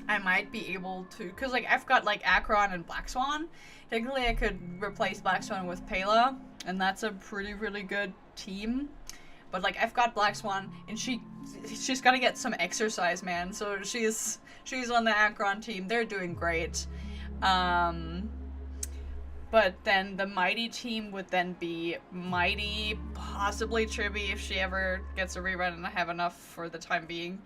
Speaker 1: I might be able to, because, like, I've got, like, Akron and Black Swan. Technically, I could replace Black Swan with Pela, and that's a pretty, really good team. But, like, I've got Black Swan, and she's got to get some exercise, man. So she's on the Akron team. They're doing great. But then the Mighty team would then be Mighty, possibly Triby if she ever gets a rerun and I have enough for the time being.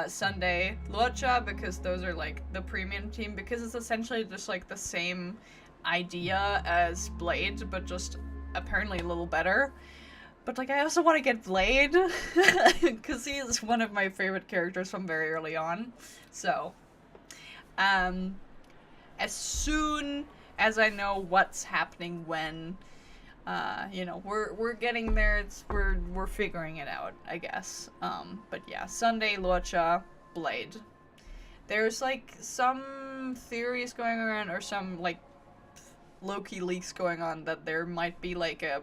Speaker 1: Sunday, Luocha, because those are like the premium team, because it's essentially just like the same idea as Blade, but just apparently a little better. But like I also want to get Blade, because he is one of my favorite characters from very early on. So, as soon as I know what's happening when, you know, we're getting there. We're figuring it out, I guess. But yeah, Sunday, Luocha, Blade. There's like some theories going around, or some like low-key leaks going on, that there might be like a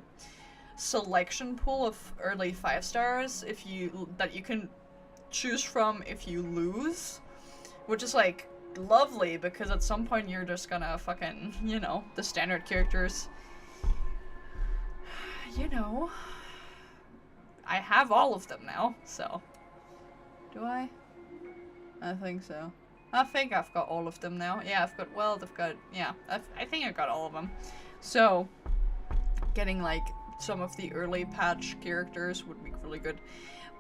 Speaker 1: selection pool of early 5 stars that you can choose from if you lose, which is like lovely, because at some point you're just gonna fucking, you know, the standard characters. You know, I have all of them now, so. Do I? I think so. I think I've got all of them now. Yeah, I think I've got all of them. So, getting like some of the early patch characters would be really good.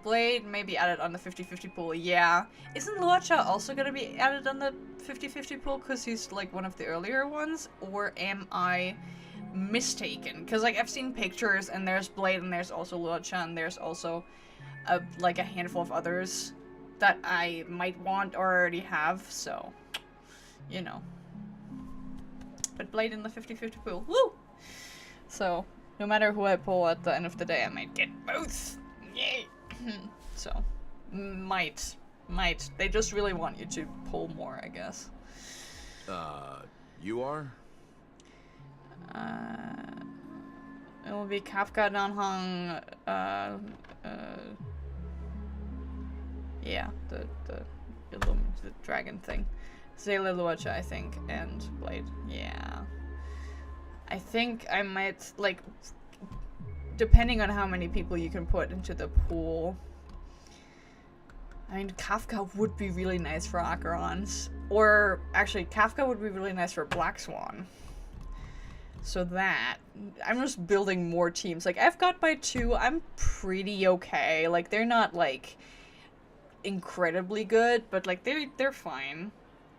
Speaker 1: Blade maybe added on the 50-50 pool, yeah. Isn't Luocha also gonna be added on the 50-50 pool because he's like one of the earlier ones? Or am I mistaken? Because like I've seen pictures and there's Blade and there's also Luocha and there's also like a handful of others that I might want or already have, so, you know. But Blade in the 50-50 pool, woo! So, no matter who I pull at the end of the day, I might get both! Yay! So, might. They just really want you to pull more, I guess.
Speaker 12: You are?
Speaker 1: It will be Kafka, Nanhong, yeah, the dragon thing. Zayla, Luocha, I think, and Blade. Yeah. I think I might, like, depending on how many people you can put into the pool. I mean, Kafka would be really nice for Acherons. Or, actually, Kafka would be really nice for Black Swan. So that, I'm just building more teams. Like, I've got my 2, I'm pretty okay. Like, they're not, like, incredibly good, but, like, they're fine.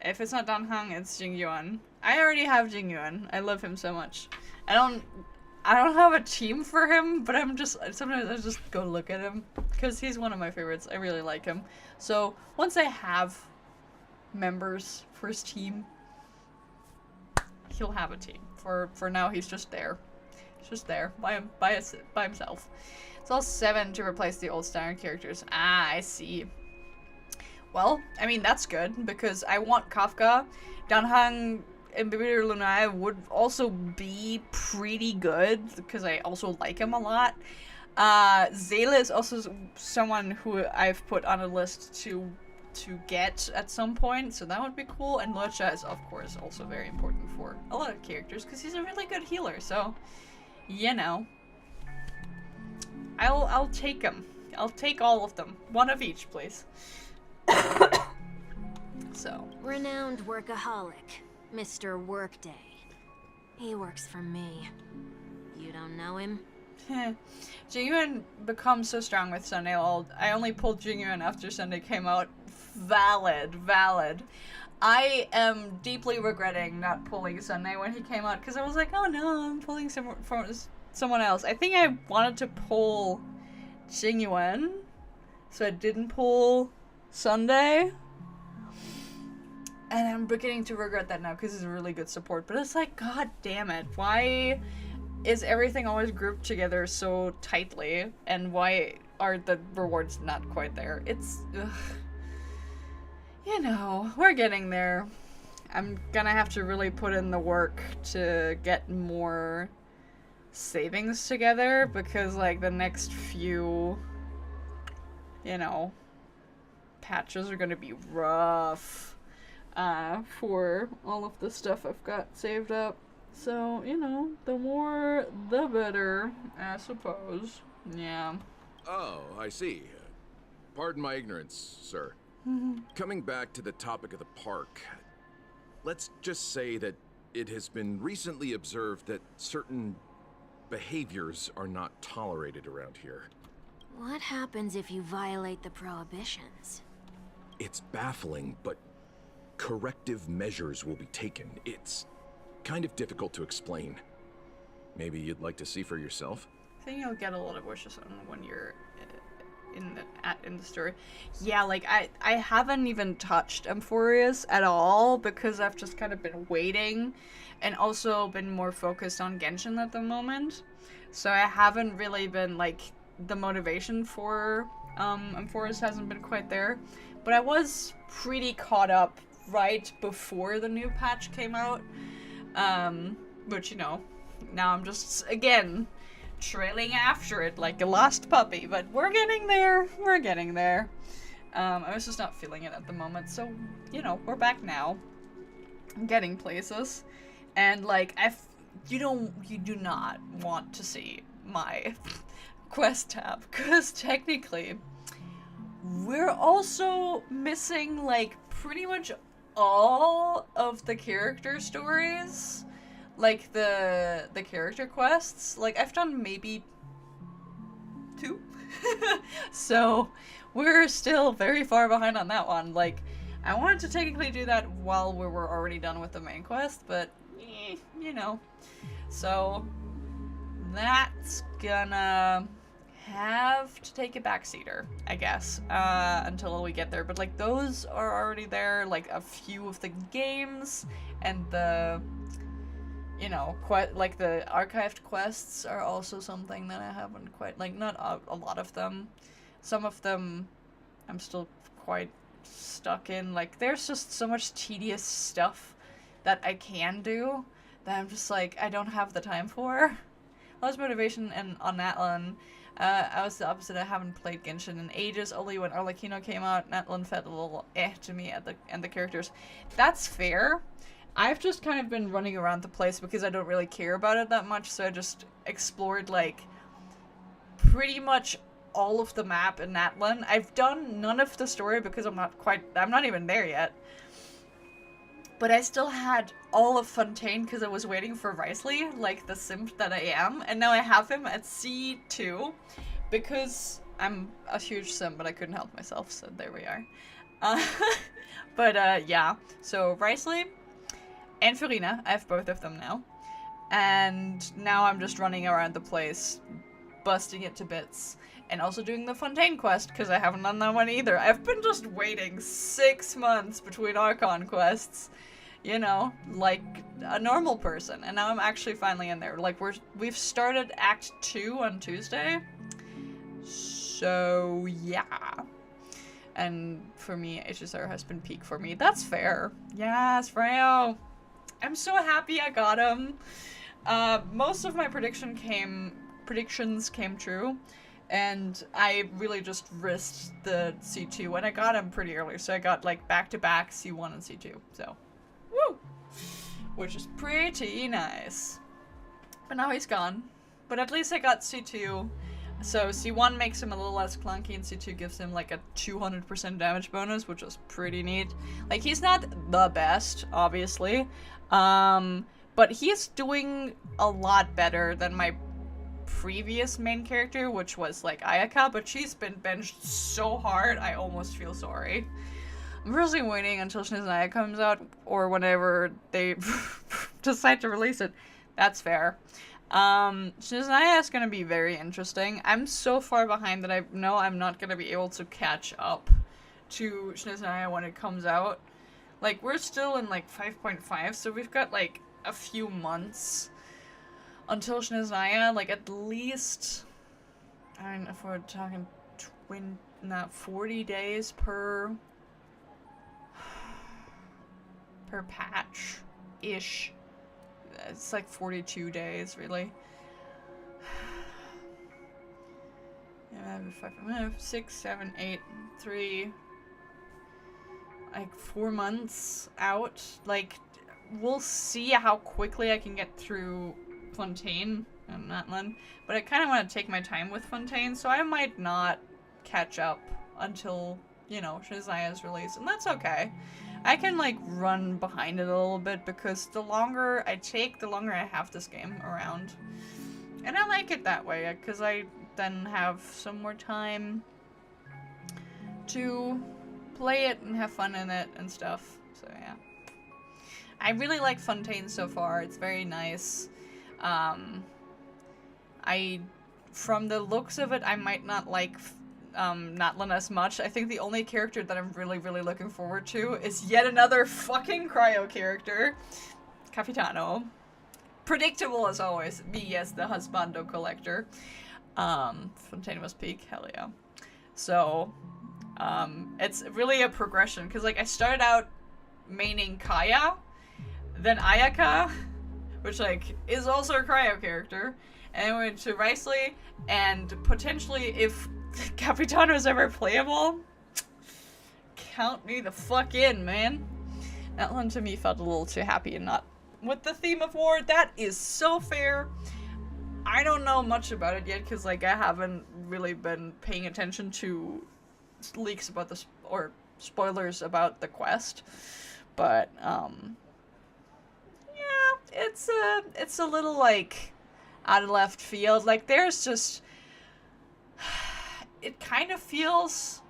Speaker 1: If it's not Danhang, it's Jingyuan. I already have Jingyuan. I love him so much. I don't have a team for him, but sometimes I just go look at him, because he's one of my favorites. I really like him. So, once I have members for his team, he'll have a team. For now, he's just there. He's just there, by himself. It's all 7 to replace the old standard characters. Ah, I see. Well, I mean, that's good, because I want Kafka. Danhang and Bibir Lunai would also be pretty good, because I also like him a lot. Zayla is also someone who I've put on a list to to get at some point, so that would be cool. And Lucha is, of course, also very important for a lot of characters because he's a really good healer. So, you know, I'll take him. I'll take all of them. One of each, please. So.
Speaker 9: Renowned workaholic, Mr. Workday. He works for me. You don't know him?
Speaker 1: Jingyuan becomes so strong with Sunday. I only pulled Jingyuan after Sunday came out. Valid. I am deeply regretting not pulling Sunday when he came out because I was like, oh no, I'm pulling someone else. I think I wanted to pull Jingyuan, so I didn't pull Sunday. And I'm beginning to regret that now because he's a really good support. But it's like, god damn it, why is everything always grouped together so tightly? And why are the rewards not quite there? It's, ugh. You know, we're getting there. I'm gonna have to really put in the work to get more savings together because, like, the next few, you know, patches are gonna be rough. For all of the stuff I've got saved up. So, you know, the more, the better, I suppose. Yeah.
Speaker 12: Oh, I see. Pardon my ignorance, sir. Coming back to the topic of the park, let's just say that it has been recently observed that certain behaviors are not tolerated around here.
Speaker 9: What happens if you violate the prohibitions?
Speaker 12: It's baffling, but corrective measures will be taken. It's kind of difficult to explain. Maybe you'd like to see for yourself?
Speaker 1: I think you'll get a lot of wishes on when you're in the story. Yeah, like, I haven't even touched Amphorius at all because I've just kind of been waiting and also been more focused on Genshin at the moment. So I haven't really been, like, the motivation for Amphorius hasn't been quite there. But I was pretty caught up right before the new patch came out. But, you know, now I'm just, again, trailing after it like a lost puppy. But we're getting there. We're getting there. I was just not feeling it at the moment. So, you know, we're back now. I'm getting places. And, like, you do not want to see my quest tab. Because technically, we're also missing, like, pretty much all of the character stories, like the character quests. Like, I've done maybe 2. So we're still very far behind on that one. Like, I wanted to technically do that while we were already done with the main quest, but you know. So that's gonna have to take a backseater, I guess, until we get there. But, like, those are already there, like, a few of the games, and the, you know, like, the archived quests are also something that I haven't quite, like, not a lot of them. Some of them I'm still quite stuck in. Like, there's just so much tedious stuff that I can do that I'm just like, I don't have the time for. Lost motivation and on Natlan. I was the opposite. I haven't played Genshin in ages. Only when Arlecchino came out, Natlan felt a little to me at the characters. That's fair. I've just kind of been running around the place because I don't really care about it that much, so I just explored, like, pretty much all of the map in Natlan. I've done none of the story because I'm not even there yet. But I still had all of Fontaine because I was waiting for Risley, like the simp that I am. And now I have him at C2 because I'm a huge simp, but I couldn't help myself, so there we are. Yeah. So Risley and Farina, I have both of them now. And now I'm just running around the place, busting it to bits. And also doing the Fontaine quest, because I haven't done that one either. I've been just waiting 6 months between Archon quests. You know, like a normal person. And now I'm actually finally in there. Like, we've started Act 2 on Tuesday. So, yeah. And for me, HSR has been peak for me. That's fair. Yes, Freyo. I'm so happy I got him. Most of my predictions came true. And I really just risked the C2, and I got him pretty early, so I got like back-to-back C1 and C2, so woo! Which is pretty nice. But now he's gone. But at least I got C2, so C1 makes him a little less clunky, and C2 gives him like a 200% damage bonus, which is pretty neat. Like, he's not the best, obviously, but he's doing a lot better than my previous main character, which was like Ayaka, but she's been benched so hard, I almost feel sorry. I'm really waiting until Shizunaya comes out, or whenever they decide to release it. That's fair. Shizunaya is going to be very interesting. I'm so far behind that I know I'm not going to be able to catch up to Shizunaya when it comes out. Like, we're still in like 5.5, so we've got like a few months until Shizunaya, like at least, I don't know if we're talking 40 days per patch-ish. It's like 42 days, really. Yeah, 6, 7, 8, 3, like 4 months out. Like, we'll see how quickly I can get through Fontaine and Natlan, but I kind of want to take my time with Fontaine, so I might not catch up until, you know, Shizunaya's release, and that's okay. I can, like, run behind it a little bit, because the longer I take, the longer I have this game around. And I like it that way, because I then have some more time to play it and have fun in it and stuff, so yeah. I really like Fontaine so far, it's very nice. From the looks of it, I might not like Natlan as much. I think the only character that I'm really, really looking forward to is yet another fucking cryo character. Capitano. Predictable as always. Me as the husbando collector. Fontaine must peak. Hell yeah. So, it's really a progression. Because, like, I started out maining Kaya, then Ayaka, which, like, is also a cryo character, and I went to Riceley, and potentially, if Capitano is ever playable, count me the fuck in, man. That one to me felt a little too happy and not with the theme of war. That is so fair. I don't know much about it yet, because, like, I haven't really been paying attention to leaks about this, or spoilers about the quest, but, it's a little, like, out of left field. Like, there's just, it kind of feels,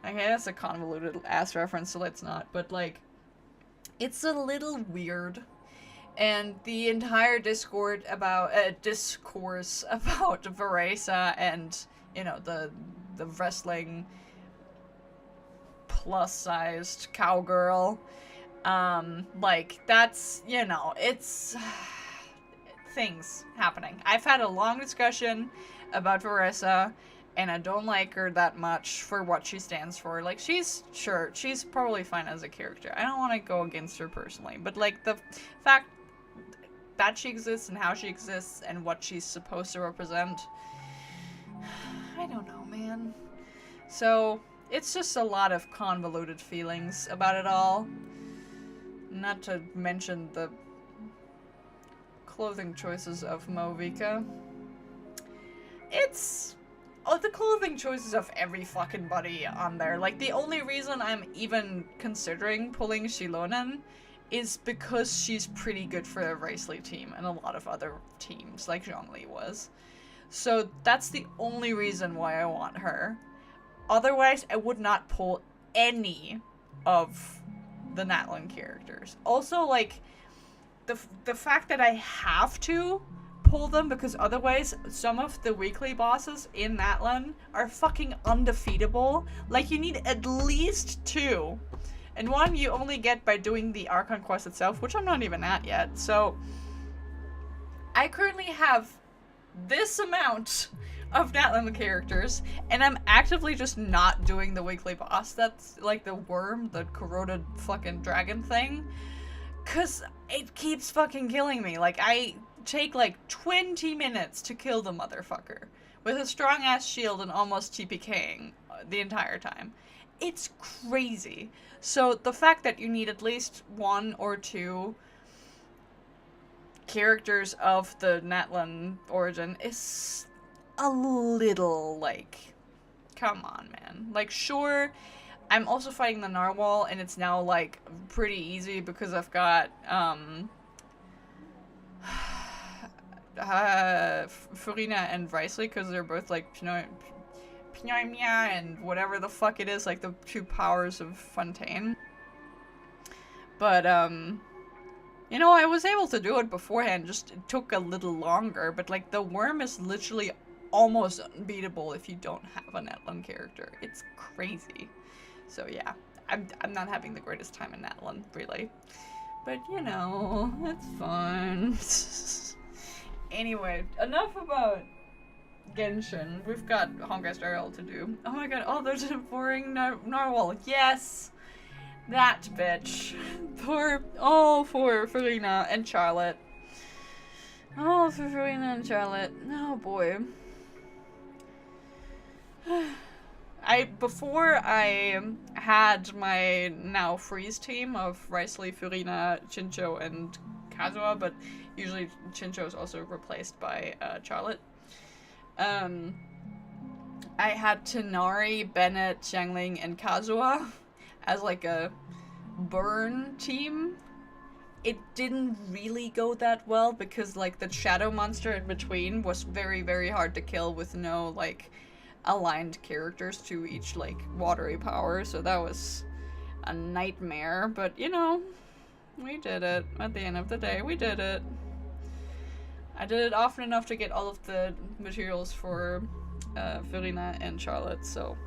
Speaker 1: okay, that's a convoluted ass reference, so let's not, but, like, it's a little weird, and the entire discourse about Veresa and, you know, the wrestling plus-sized cowgirl, like, that's, you know, it's things happening. I've had a long discussion about Veresa, and I don't like her that much for what she stands for. Like, she's probably fine as a character. I don't want to go against her personally, but, like, the fact that she exists and how she exists and what she's supposed to represent, I don't know, man. So, it's just a lot of convoluted feelings about it all. Not to mention the clothing choices of Movika. The clothing choices of every fucking buddy on there. Like, the only reason I'm even considering pulling Shilonen is because she's pretty good for the Riceley team and a lot of other teams, like Zhongli was. So that's the only reason why I want her. Otherwise, I would not pull any of the Natlan characters. Also, like, the fact that I have to pull them, because otherwise some of the weekly bosses in Natlan are fucking undefeatable. Like, you need at least 2. And one you only get by doing the Archon quest itself, which I'm not even at yet. So, I currently have this amount of Natlan characters, and I'm actively just not doing the weekly boss. That's, like, the worm, the corroded fucking dragon thing. 'Cause it keeps fucking killing me. Like, I take, like, 20 minutes to kill the motherfucker with a strong ass shield and almost TPKing the entire time. It's crazy. So the fact that you need at least 1 or 2 characters of the Natlan origin is a little, like, come on, man. Like, sure, I'm also fighting the narwhal, and it's now, like, pretty easy because I've got, Furina and Vrisley, because they're both, like, Pneumia and whatever the fuck it is, like, the 2 powers of Fontaine. But, you know, I was able to do it beforehand, just it took a little longer, but, like, the worm is literally almost unbeatable if you don't have a Natlan character. It's crazy. So, yeah, I'm not having the greatest time in Natlan, really. But, you know, it's fun. Anyway, enough about Genshin. We've got Honkai Star Rail to do. Oh my god, oh, there's a boring narwhal. Yes! That bitch. Poor Farina and Charlotte. Oh, for Farina and Charlotte. Oh boy. Before I had my now freeze team of Vrisley, Farina, Chincho, and Kazuha, but usually Chincho is also replaced by Charlotte. I had Tanari, Bennett, Xiangling, and Kazuha as like a burn team. It didn't really go that well because like the shadow monster in between was very, very hard to kill with no like aligned characters to each like watery power, so that was a nightmare, but you know, we did it. At the end of the day, we did it. I did it often enough to get all of the materials for Farina and Charlotte, so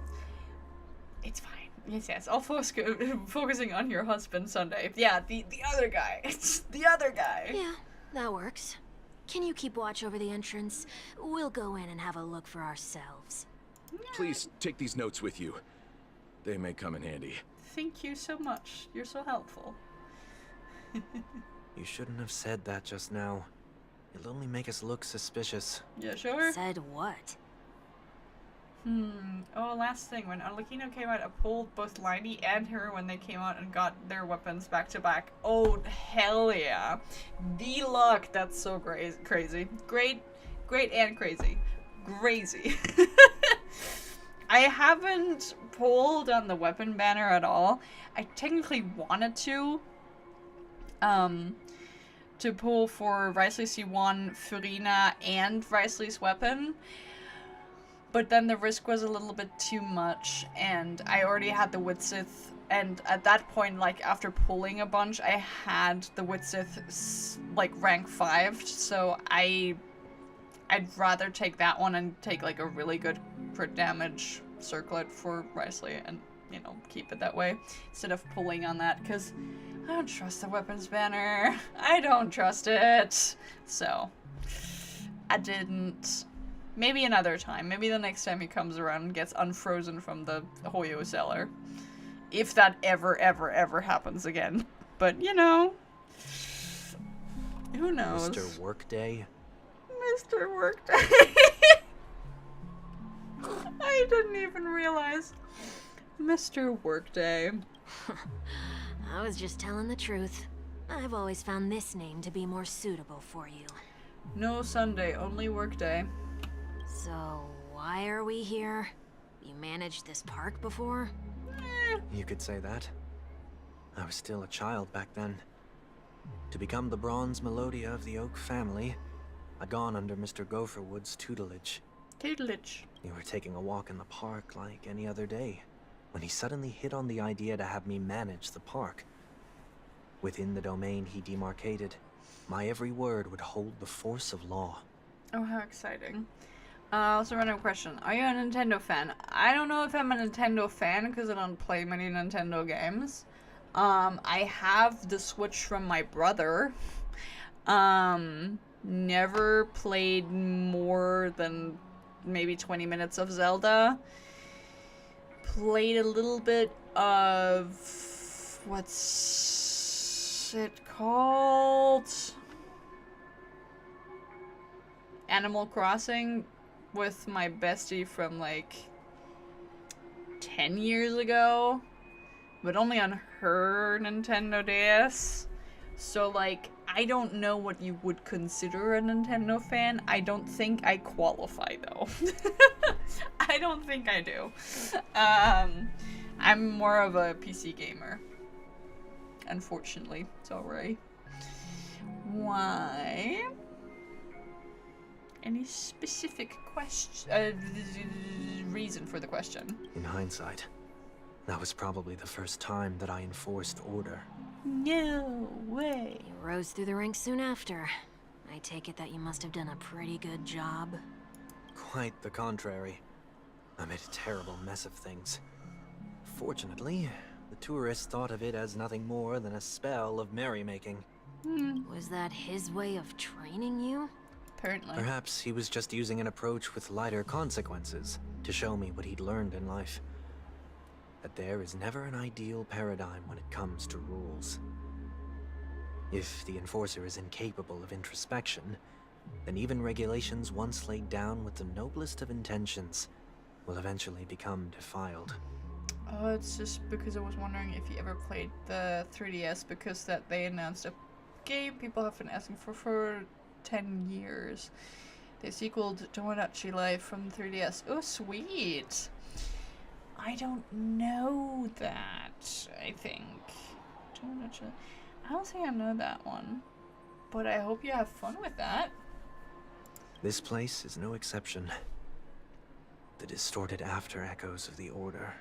Speaker 1: it's fine. Yes, I'll focusing on your husband Sunday. Yeah, the other guy. It's the other guy.
Speaker 9: Yeah, that works. Can you keep watch over the entrance? We'll go in and have a look for ourselves.
Speaker 12: Please take these notes with you. They may come in handy.
Speaker 1: Thank you so much. You're so helpful.
Speaker 10: You shouldn't have said that just now. It'll only make us look suspicious.
Speaker 1: Yeah, sure.
Speaker 9: Said what?
Speaker 1: Oh, last thing. When Arlecchino came out, I pulled both Liney and her when they came out and got their weapons back to back. Oh, hell yeah. The luck. That's so crazy. Great and crazy. Crazy. I haven't pulled on the weapon banner at all. I technically wanted to pull for Vrisley C1, Farina, and Vrisley's weapon. But then the risk was a little bit too much, and I already had the Witsith, and at that point, like, after pulling a bunch, I had the Witsith, like, rank 5, so I'd rather take that one and take, like, a really good crit damage circlet for Vrisley and, you know, keep it that way, instead of pulling on that, because I don't trust the weapons banner. I don't trust it. So, I didn't. Maybe another time. Maybe the next time he comes around and gets unfrozen from the Hoyo cellar. If that ever happens again. But, you know. Who knows?
Speaker 10: Mr. Workday?
Speaker 1: Mr. Workday. I didn't even realize. Mr. Workday.
Speaker 9: I was just telling the truth. I've always found this name to be more suitable for you.
Speaker 1: No Sunday, only Workday.
Speaker 9: So, why are we here? You managed this park before?
Speaker 10: You could say that. I was still a child back then. To become the bronze Melodia of the Oak family, I'd gone under Mr. Gopherwood's tutelage. We were taking a walk in the park like any other day, when he suddenly hit on the idea to have me manage the park. Within the domain he demarcated, my every word would hold the force of law.
Speaker 1: Oh, how exciting. Also, random question. Are you a Nintendo fan? I don't know if I'm a Nintendo fan because I don't play many Nintendo games. I have the Switch from my brother. Never played more than maybe 20 minutes of Zelda. Played a little bit of... what's it called? Animal Crossing. with my bestie from like 10 years ago, but only on her Nintendo DS. So like, I don't know what you would consider a Nintendo fan. I don't think I qualify though. I don't think I do. I'm more of a PC gamer. Unfortunately, sorry. Why? Any specific reason for the question?
Speaker 10: In hindsight, that was probably the first time that I enforced order.
Speaker 1: No way.
Speaker 9: You rose through the ranks soon after. I take it that you must have done a pretty good job.
Speaker 10: Quite the contrary. I made a terrible mess of things. Fortunately, the tourists thought of it as nothing more than a spell of merrymaking.
Speaker 9: Was that his way of training you?
Speaker 1: Apparently.
Speaker 10: Perhaps he was just using an approach with lighter consequences to show me what he'd learned in life. That there is never an ideal paradigm when it comes to rules. If the enforcer is incapable of introspection, then even regulations once laid down with the noblest of intentions will eventually become defiled.
Speaker 1: Oh, it's just because I was wondering if you ever played the 3DS, because that they announced a game people have been asking for 10 years. They sequel to Tomodachi Life from 3DS. Oh, sweet! I don't know that, I think. I don't think I know that one. But I hope you have fun with that.
Speaker 10: This place is no exception. The distorted after echoes of the Order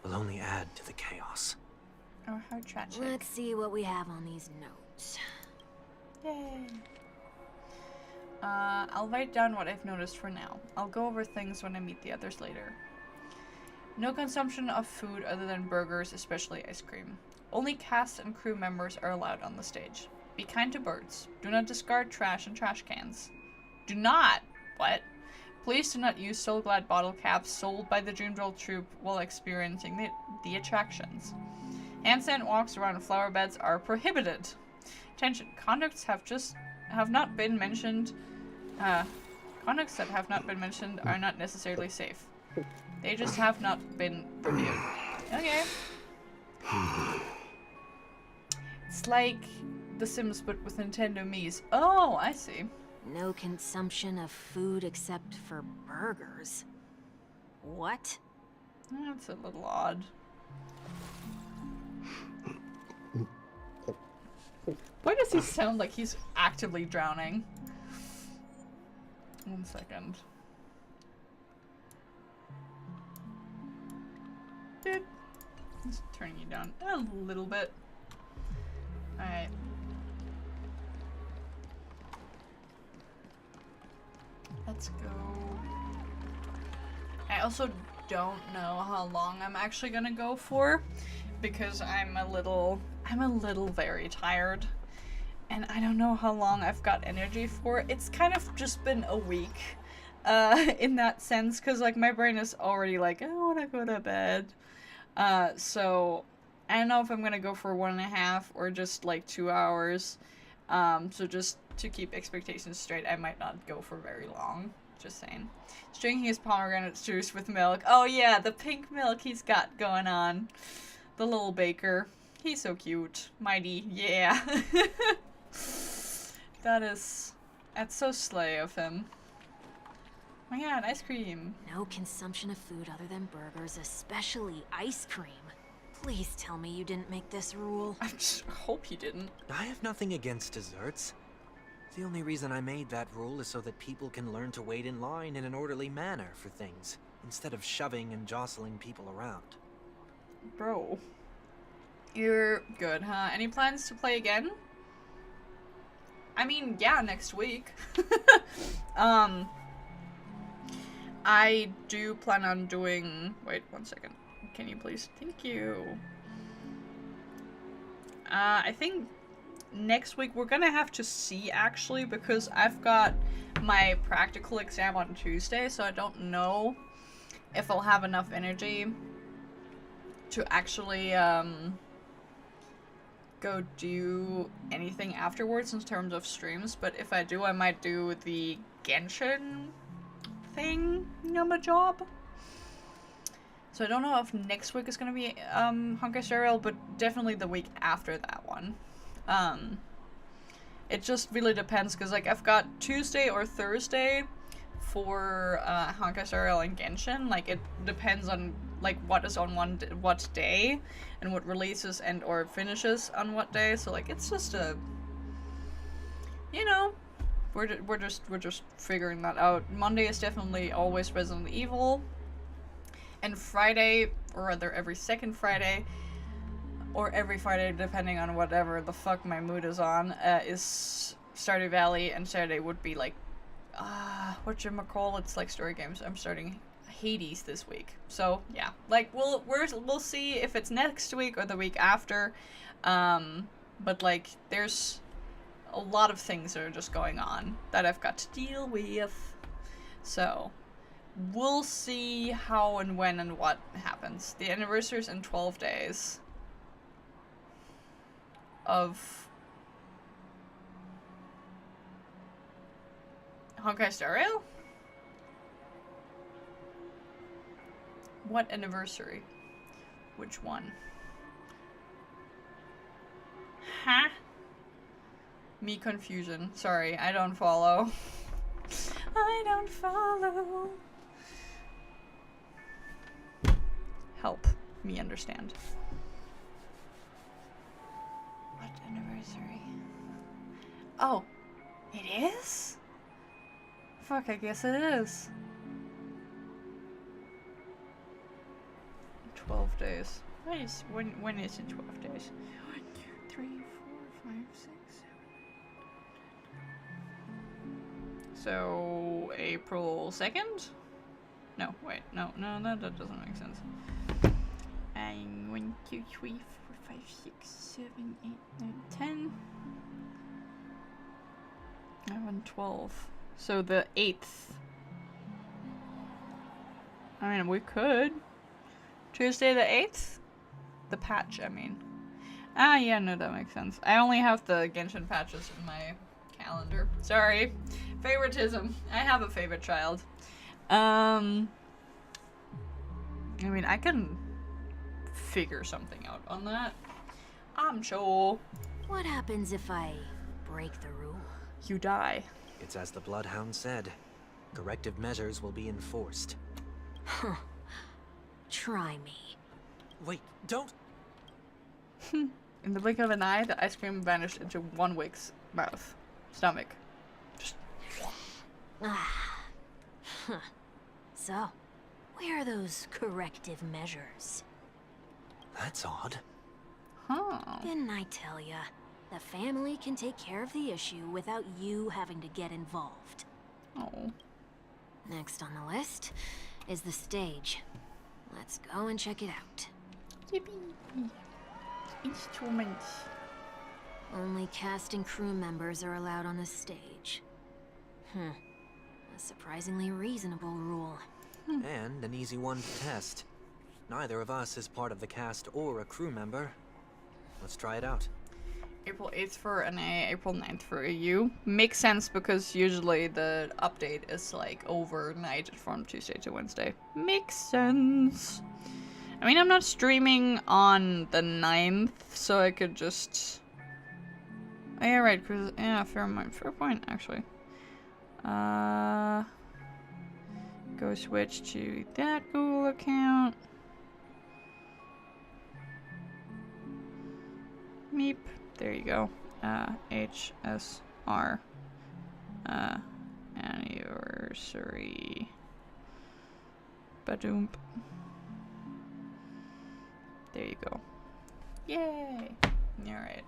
Speaker 10: will only add to the chaos.
Speaker 1: Oh, how tragic.
Speaker 9: Let's see what we have on these notes.
Speaker 1: Yay. I'll write down what I've noticed for now. I'll go over things when I meet the others later. No consumption of food other than burgers, especially ice cream. Only cast and crew members are allowed on the stage. Be kind to birds. Do not discard trash in trash cans. Do not! What? Please do not use Soul-Glad bottle caps sold by the Dreamdrill Troupe while experiencing the attractions. Handstand walks around flower beds are prohibited. Attention, conducts have not been mentioned. Conducts that have not been mentioned are not necessarily safe. They just have not been reviewed. Okay. It's like The Sims but with Nintendo Mii's. Oh, I see.
Speaker 9: No consumption of food except for burgers. What?
Speaker 1: That's a little odd. Why does he sound like he's actively drowning? 1 second. Just turning you down a little bit. Alright. Let's go. I also don't know how long I'm actually gonna go for, because I'm a little very tired. And I don't know how long I've got energy for. It's kind of just been a week, in that sense, because like my brain is already like, I want to go to bed. So I don't know if I'm gonna go for 1.5 or just like 2 hours. So just to keep expectations straight, I might not go for very long. Just saying. He's drinking his pomegranate juice with milk. Oh yeah, the pink milk he's got going on. The little baker. He's so cute. Mighty. Yeah. That's so slay of him. Oh my god, ice cream.
Speaker 9: No consumption of food other than burgers, especially ice cream. Please tell me you didn't make this rule.
Speaker 1: I just hope you didn't.
Speaker 10: I have nothing against desserts. The only reason I made that rule is so that people can learn to wait in line in an orderly manner for things, instead of shoving and jostling people around.
Speaker 1: Bro. You're good, huh? Any plans to play again? I mean, yeah, next week. I do plan on doing... Wait, 1 second. Can you please? Thank you. I think next week we're gonna have to see, actually, because I've got my practical exam on Tuesday, so I don't know if I'll have enough energy to actually, go do anything afterwards in terms of streams, but if I do, I might do the Genshin thing, job. So I don't know if next week is gonna be Honkai Star Rail, but definitely the week after that one. It just really depends, because like I've got Tuesday or Thursday for Honkai Star Rail and Genshin. Like it depends on like what is on what day and what releases and or finishes on what day. So like it's just a, you know, we're just figuring that out. Monday is definitely always Resident Evil, and Friday, or rather every second Friday, or every Friday depending on whatever the fuck my mood is on, is Stardew Valley, and Saturday would be like whatchamacall, it's like story games. I'm starting Hades this week. So yeah, like we'll see if it's next week or the week after. But like there's a lot of things that are just going on that I've got to deal with. So we'll see how and when and what happens. The anniversary is in 12 days of Honkai Star Rail? What anniversary? Which one? Huh? Me confusion. Sorry, I don't follow. I don't follow. Help me understand. What anniversary? Oh, it is? Fuck, I guess it is. 12 days. When is it 12 days? 1, 2, 3, 4, 5, 6, 7. So April 2nd? No, wait, no, that doesn't make sense. 1, 2, 3, 4, 5, 6, 7, 8, 9, 10. 11, 12. So the 8th. I mean, we could. Tuesday the 8th? The patch, I mean. Ah, yeah, no, that makes sense. I only have the Genshin patches in my calendar. Sorry. Favoritism. I have a favorite child. I mean, I can figure something out on that. I'm sure.
Speaker 9: What happens if I break the rule?
Speaker 1: You die.
Speaker 10: It's as the Bloodhound said. Corrective measures will be enforced.
Speaker 9: Huh. Try me.
Speaker 10: Wait, don't!
Speaker 1: In the blink of an eye, the ice cream vanished into one Wick's mouth. Stomach. Just...
Speaker 9: Ah. Huh. So, where are those corrective measures?
Speaker 10: That's odd.
Speaker 1: Huh.
Speaker 9: Didn't I tell ya? The family can take care of the issue without you having to get involved.
Speaker 1: Oh.
Speaker 9: Next on the list is the stage. Let's go and check it out.
Speaker 1: Yippee. Instruments.
Speaker 9: Only cast and crew members are allowed on the stage. A surprisingly reasonable rule.
Speaker 10: And an easy one to test. Neither of us is part of the cast or a crew member. Let's try it out.
Speaker 1: April 8th for NA, April 9th for EU. Makes sense because usually the update is like overnight from Tuesday to Wednesday. Makes sense. I mean, I'm not streaming on the 9th, so I could just... Oh, yeah, right, cause, yeah, fair point, actually. Go switch to that Google account. Meep. There you go. HSR. Anniversary. Badoomp. There you go. Yay! Alright.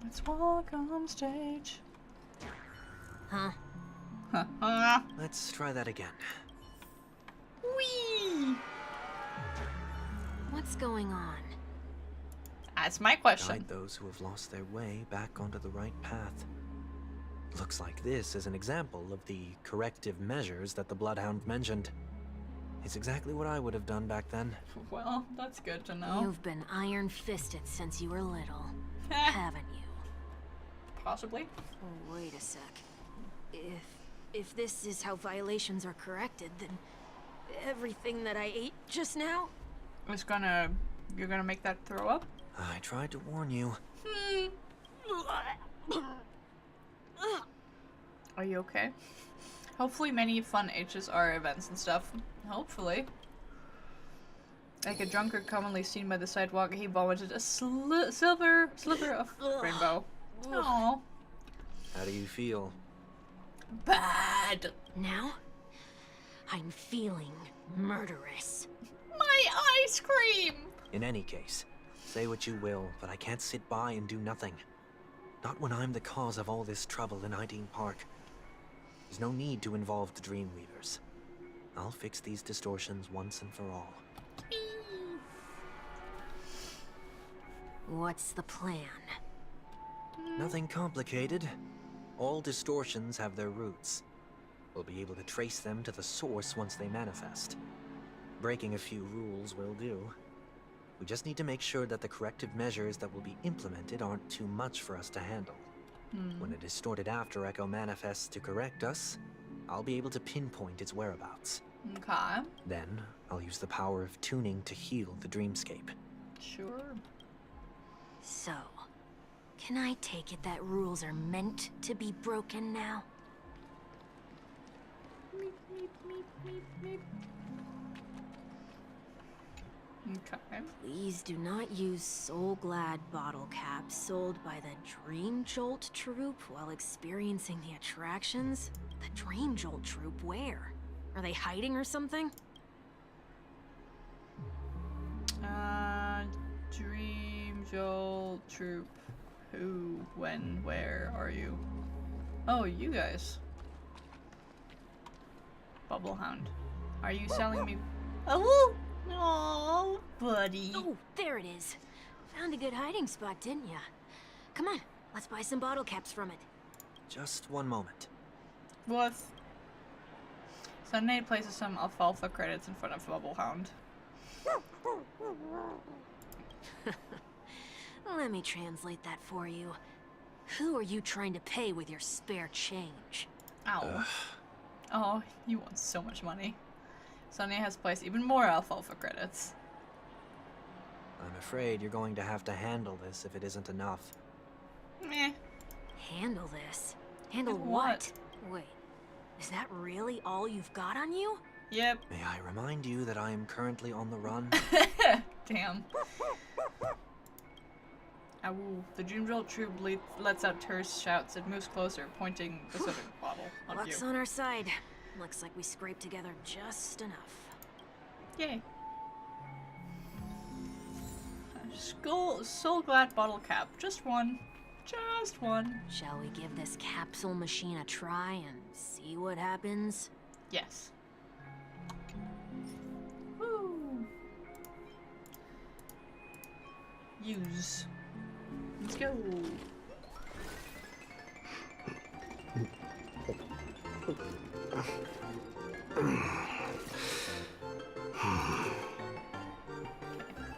Speaker 1: Let's walk on stage.
Speaker 9: Huh?
Speaker 10: Let's try that again.
Speaker 1: Whee!
Speaker 9: What's going on?
Speaker 1: That's my question.
Speaker 10: Guide those who have lost their way back onto the right path. Looks like this is an example of the corrective measures that the Bloodhound mentioned. It's exactly what I would have done back then.
Speaker 1: Well, that's good to know.
Speaker 9: You've been iron-fisted since you were little, haven't you?
Speaker 1: Possibly.
Speaker 9: Oh, wait a sec. If this is how violations are corrected, then everything that I ate just now?
Speaker 1: You're gonna make that throw up?
Speaker 10: I tried to warn you.
Speaker 1: Are you okay? Hopefully many fun HSR events and stuff. Hopefully. Like a drunkard commonly seen by the sidewalk, he vomited a sliver of rainbow. Aww.
Speaker 10: How do you feel?
Speaker 1: Bad.
Speaker 9: Now, I'm feeling murderous.
Speaker 1: My ice cream!
Speaker 10: In any case, say what you will, but I can't sit by and do nothing. Not when I'm the cause of all this trouble in Ideen Park. There's no need to involve the Dreamweavers. I'll fix these distortions once and for all.
Speaker 9: What's the plan?
Speaker 10: Nothing complicated. All distortions have their roots. We'll be able to trace them to the source once they manifest. Breaking a few rules will do. We just need to make sure that the corrective measures that will be implemented aren't too much for us to handle. When a distorted after echo manifests to correct us, I'll be able to pinpoint its whereabouts.
Speaker 1: Okay.
Speaker 10: Then, I'll use the power of tuning to heal the dreamscape.
Speaker 1: Sure.
Speaker 9: So, can I take it that rules are meant to be broken now?
Speaker 1: Meep, meep, meep, meep, meep. Okay.
Speaker 9: Please do not use Soul Glad bottle caps sold by the Dream Jolt troupe while experiencing the attractions. The Dream Jolt troupe, where? Are they hiding or something?
Speaker 1: Dream Jolt Troop. Who, when, where are you? Oh, you guys. Bubblehound. Are you selling me? Oh, buddy.
Speaker 9: Oh, there it is. Found a good hiding spot, didn't ya? Come on, let's buy some bottle caps from it.
Speaker 10: Just one moment.
Speaker 1: What? Sunday places some alfalfa credits in front of Bubblehound.
Speaker 9: Let me translate that for you. Who are you trying to pay with your spare change?
Speaker 1: Ow. Oh, you want so much money. Sunny has placed even more alfalfa credits.
Speaker 10: I'm afraid you're going to have to handle this if it isn't enough.
Speaker 1: Meh.
Speaker 9: Handle this? Handle what? Wait, is that really all you've got on you?
Speaker 1: Yep.
Speaker 10: May I remind you that I am currently on the run?
Speaker 1: Damn. Ow, the Dream Jolt troop lets out terse shouts. It moves closer, pointing the soda bottle on
Speaker 9: Luck's
Speaker 1: you.
Speaker 9: on our side. Looks like we scraped together just enough.
Speaker 1: Yay. Soul Glad bottle cap. Just one. Just one.
Speaker 9: Shall we give this capsule machine a try and see what happens?
Speaker 1: Yes. Woo. Use. Let's go.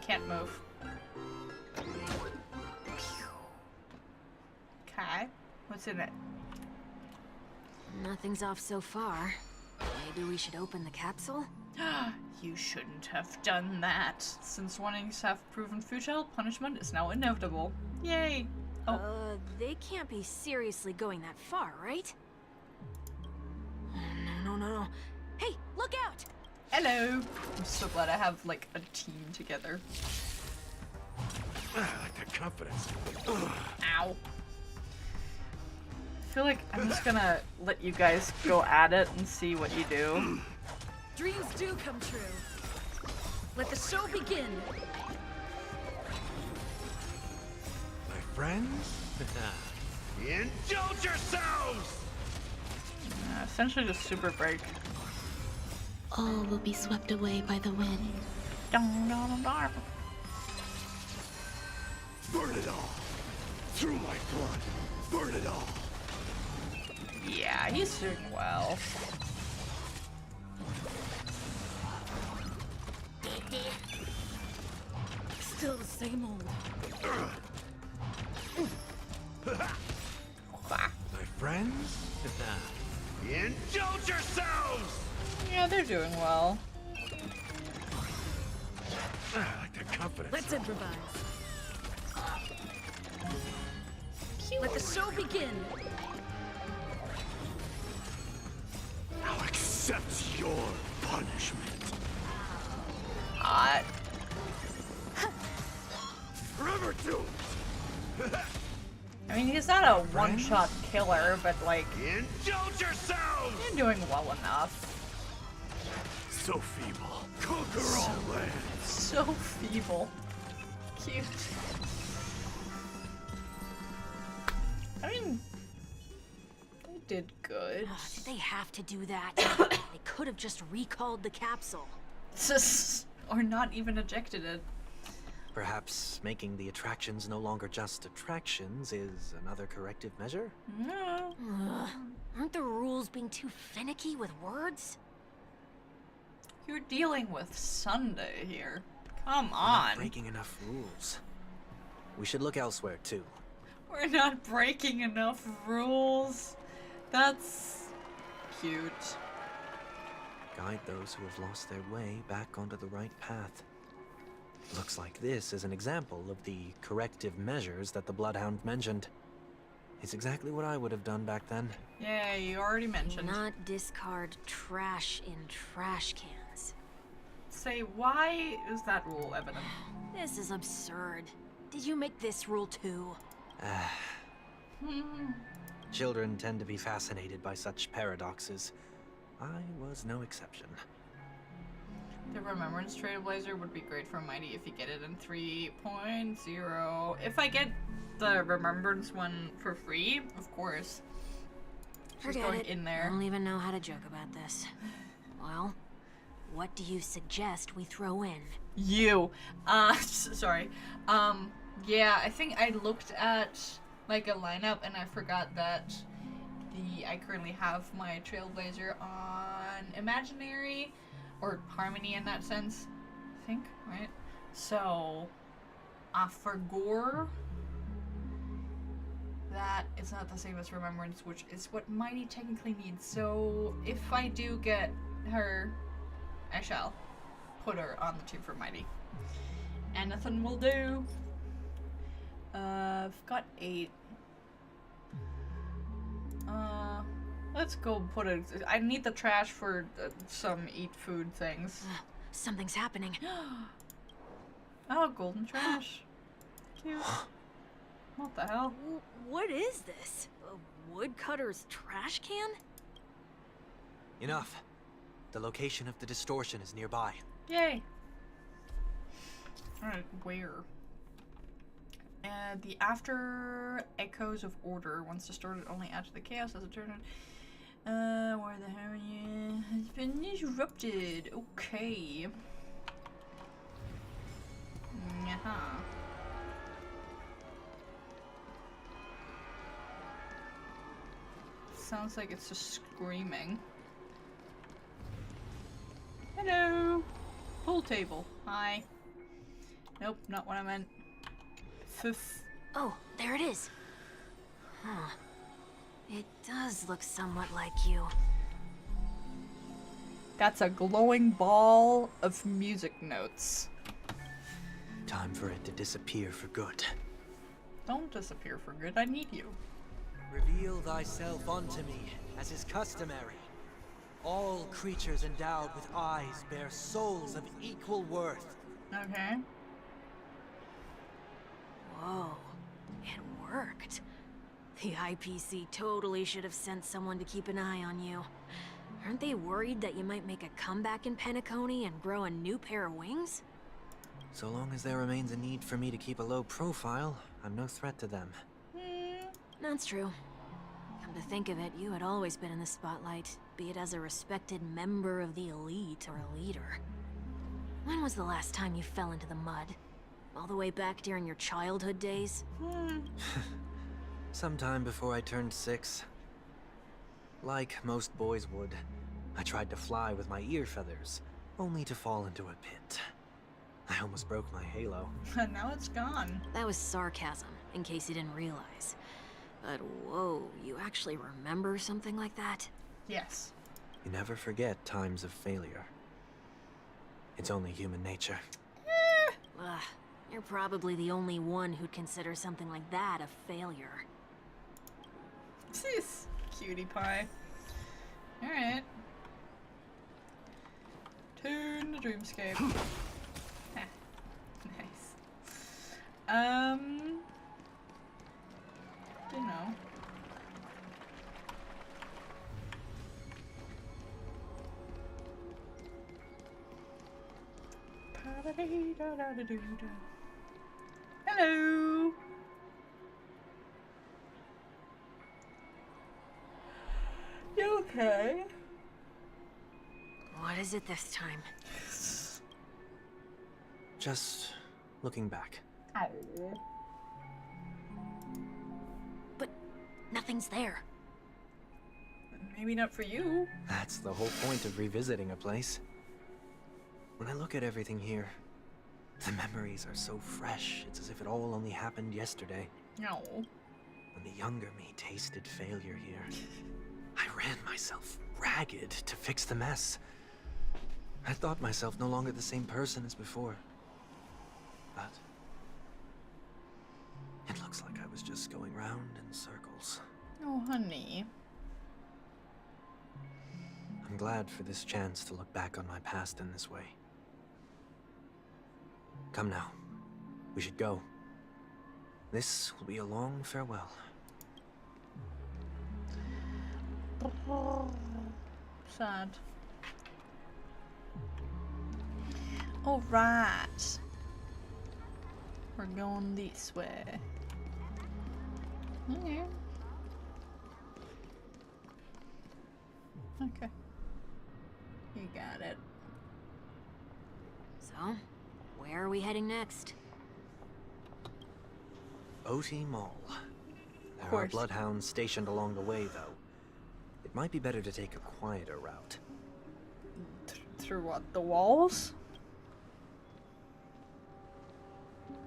Speaker 1: Can't move. Okay. What's in it?
Speaker 9: Nothing's off so far. Maybe we should open the capsule?
Speaker 1: You shouldn't have done that. Since warnings have proven futile, punishment is now inevitable. Yay! Oh.
Speaker 9: They can't be seriously going that far, right? No. Hey, look out!
Speaker 1: Hello! I'm so glad I have, like, a team together.
Speaker 12: I like that confidence.
Speaker 1: Ow. I feel like I'm just gonna let you guys go at it and see what you do.
Speaker 4: Dreams do come true. Let the show begin.
Speaker 12: My friends? Indulge yourselves!
Speaker 1: Essentially just super break.
Speaker 13: All will be swept away by the wind.
Speaker 3: Burn it all! Through my blood! Burn it all!
Speaker 1: Yeah, he's doing well.
Speaker 4: Still the same old.
Speaker 7: My friends? Indulge yourselves!
Speaker 1: Yeah, they're doing well.
Speaker 7: I like their confidence.
Speaker 4: Let's improvise. Let the show begin.
Speaker 7: I'll accept your punishment.
Speaker 1: Hot.
Speaker 7: Forever doomed.
Speaker 1: I mean, he's not a one-shot killer, but like,
Speaker 7: Indulge yourselves!
Speaker 1: you're doing well enough.
Speaker 7: So feeble. Conquer all lands.
Speaker 1: So feeble. Cute. I mean, they did good.
Speaker 9: Did they have to do that? They could have just recalled the capsule.
Speaker 1: Or not even ejected it.
Speaker 10: Perhaps making the attractions no longer just attractions is another corrective measure?
Speaker 1: No.
Speaker 9: Aren't the rules being too finicky with words?
Speaker 1: You're dealing with Sunday here. Come
Speaker 10: We're not
Speaker 1: on.
Speaker 10: breaking enough rules. We should look elsewhere too.
Speaker 1: We're not breaking enough rules. That's cute.
Speaker 10: Guide those who have lost their way back onto the right path. Looks like this is an example of the corrective measures that the Bloodhound mentioned. It's exactly what I would have done back then.
Speaker 1: Yeah, you already mentioned.
Speaker 9: Not discard trash in trash cans.
Speaker 1: Say, why is that rule evident?
Speaker 9: This is absurd. Did you make this rule too?
Speaker 10: Children tend to be fascinated by such paradoxes. I was no exception.
Speaker 1: The Remembrance Trailblazer would be great for Mighty if you get it in 3.0. If I get the Remembrance one for free, of course. She's
Speaker 9: Forget
Speaker 1: going
Speaker 9: it.
Speaker 1: in there.
Speaker 9: I don't even know how to joke about this. Well, what do you suggest we throw in?
Speaker 1: You. Sorry. Yeah, I think I looked at like a lineup and I forgot that I currently have my Trailblazer on Imaginary or Harmony in that sense, I think, right? So, for Gore, that is not the same as Remembrance, which is what Mighty technically needs. So, if I do get her, I shall put her on the team for Mighty. Anything will do. I've got 8. Let's go put it. I need the trash for some eat food things.
Speaker 9: Something's happening.
Speaker 1: Oh, golden trash. Cute. What the hell?
Speaker 9: What is this? A woodcutter's trash can?
Speaker 10: Enough. The location of the distortion is nearby.
Speaker 1: Yay. Alright, where? The after echoes of order. Once distorted, only add to the chaos as a turn. Where the harmony has been disrupted. Okay. Sounds like it's just screaming. Hello. Pool table. Hi. Nope, not what I meant.
Speaker 9: Oh, there it is. Huh. It does look somewhat like you.
Speaker 1: That's a glowing ball of music notes.
Speaker 10: Time for it to disappear for good.
Speaker 1: Don't disappear for good, I need you.
Speaker 10: Reveal thyself unto me, as is customary. All creatures endowed with eyes bear souls of equal worth.
Speaker 1: Okay.
Speaker 9: Whoa, it worked. The IPC totally should have sent someone to keep an eye on you. Aren't they worried that you might make a comeback in Penacony and grow a new pair of wings?
Speaker 10: So long as there remains a need for me to keep a low profile, I'm no threat to them.
Speaker 9: That's true. Come to think of it, you had always been in the spotlight, be it as a respected member of the elite or a leader. When was the last time you fell into the mud? All the way back during your childhood days?
Speaker 10: Sometime before I turned 6. Like most boys would, I tried to fly with my ear feathers, only to fall into a pit. I almost broke my halo.
Speaker 1: And now it's gone.
Speaker 9: That was sarcasm, in case you didn't realize. But whoa, you actually remember something like that?
Speaker 1: Yes.
Speaker 10: You never forget times of failure. It's only human nature.
Speaker 9: Ugh, you're probably the only one who'd consider something like that a failure.
Speaker 1: Jeez, cutie pie. Alright. Tune the dreamscape. Nice. You know. Hello. You okay?
Speaker 9: What is it this time?
Speaker 10: Just looking back.
Speaker 1: Oh.
Speaker 9: But nothing's there.
Speaker 1: Maybe not for you.
Speaker 10: That's the whole point of revisiting a place. When I look at everything here, the memories are so fresh. It's as if it all only happened yesterday.
Speaker 1: No.
Speaker 10: When the younger me tasted failure here, I ran myself ragged to fix the mess. I thought myself no longer the same person as before. But it looks like I was just going round in circles.
Speaker 1: Oh, honey.
Speaker 10: I'm glad for this chance to look back on my past in this way. Come now. We should go. This will be a long farewell.
Speaker 1: Sad. All right. We're going this way. Okay. Okay. You got it.
Speaker 9: So, where are we heading next?
Speaker 10: OT Mall. There are
Speaker 1: course.
Speaker 10: bloodhounds stationed along the way, though. It might be better to take a quieter route.
Speaker 1: Through what? The walls?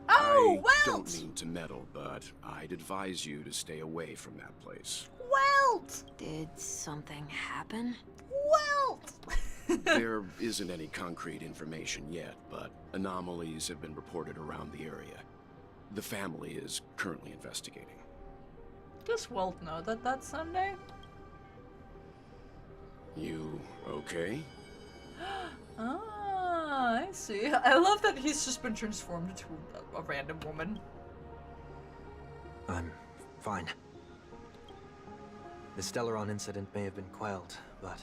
Speaker 1: Oh,
Speaker 3: I
Speaker 1: Welt!
Speaker 3: don't mean to meddle, but I'd advise you to stay away from that place.
Speaker 1: Welt!
Speaker 9: Did something happen?
Speaker 1: Welt!
Speaker 3: There isn't any concrete information yet, but anomalies have been reported around the area. The family is currently investigating.
Speaker 1: Does Welt know that that's Sunday?
Speaker 3: You okay?
Speaker 1: Ah, I see. I love that he's just been transformed into a random woman.
Speaker 10: I'm fine. The Stellaron incident may have been quelled, but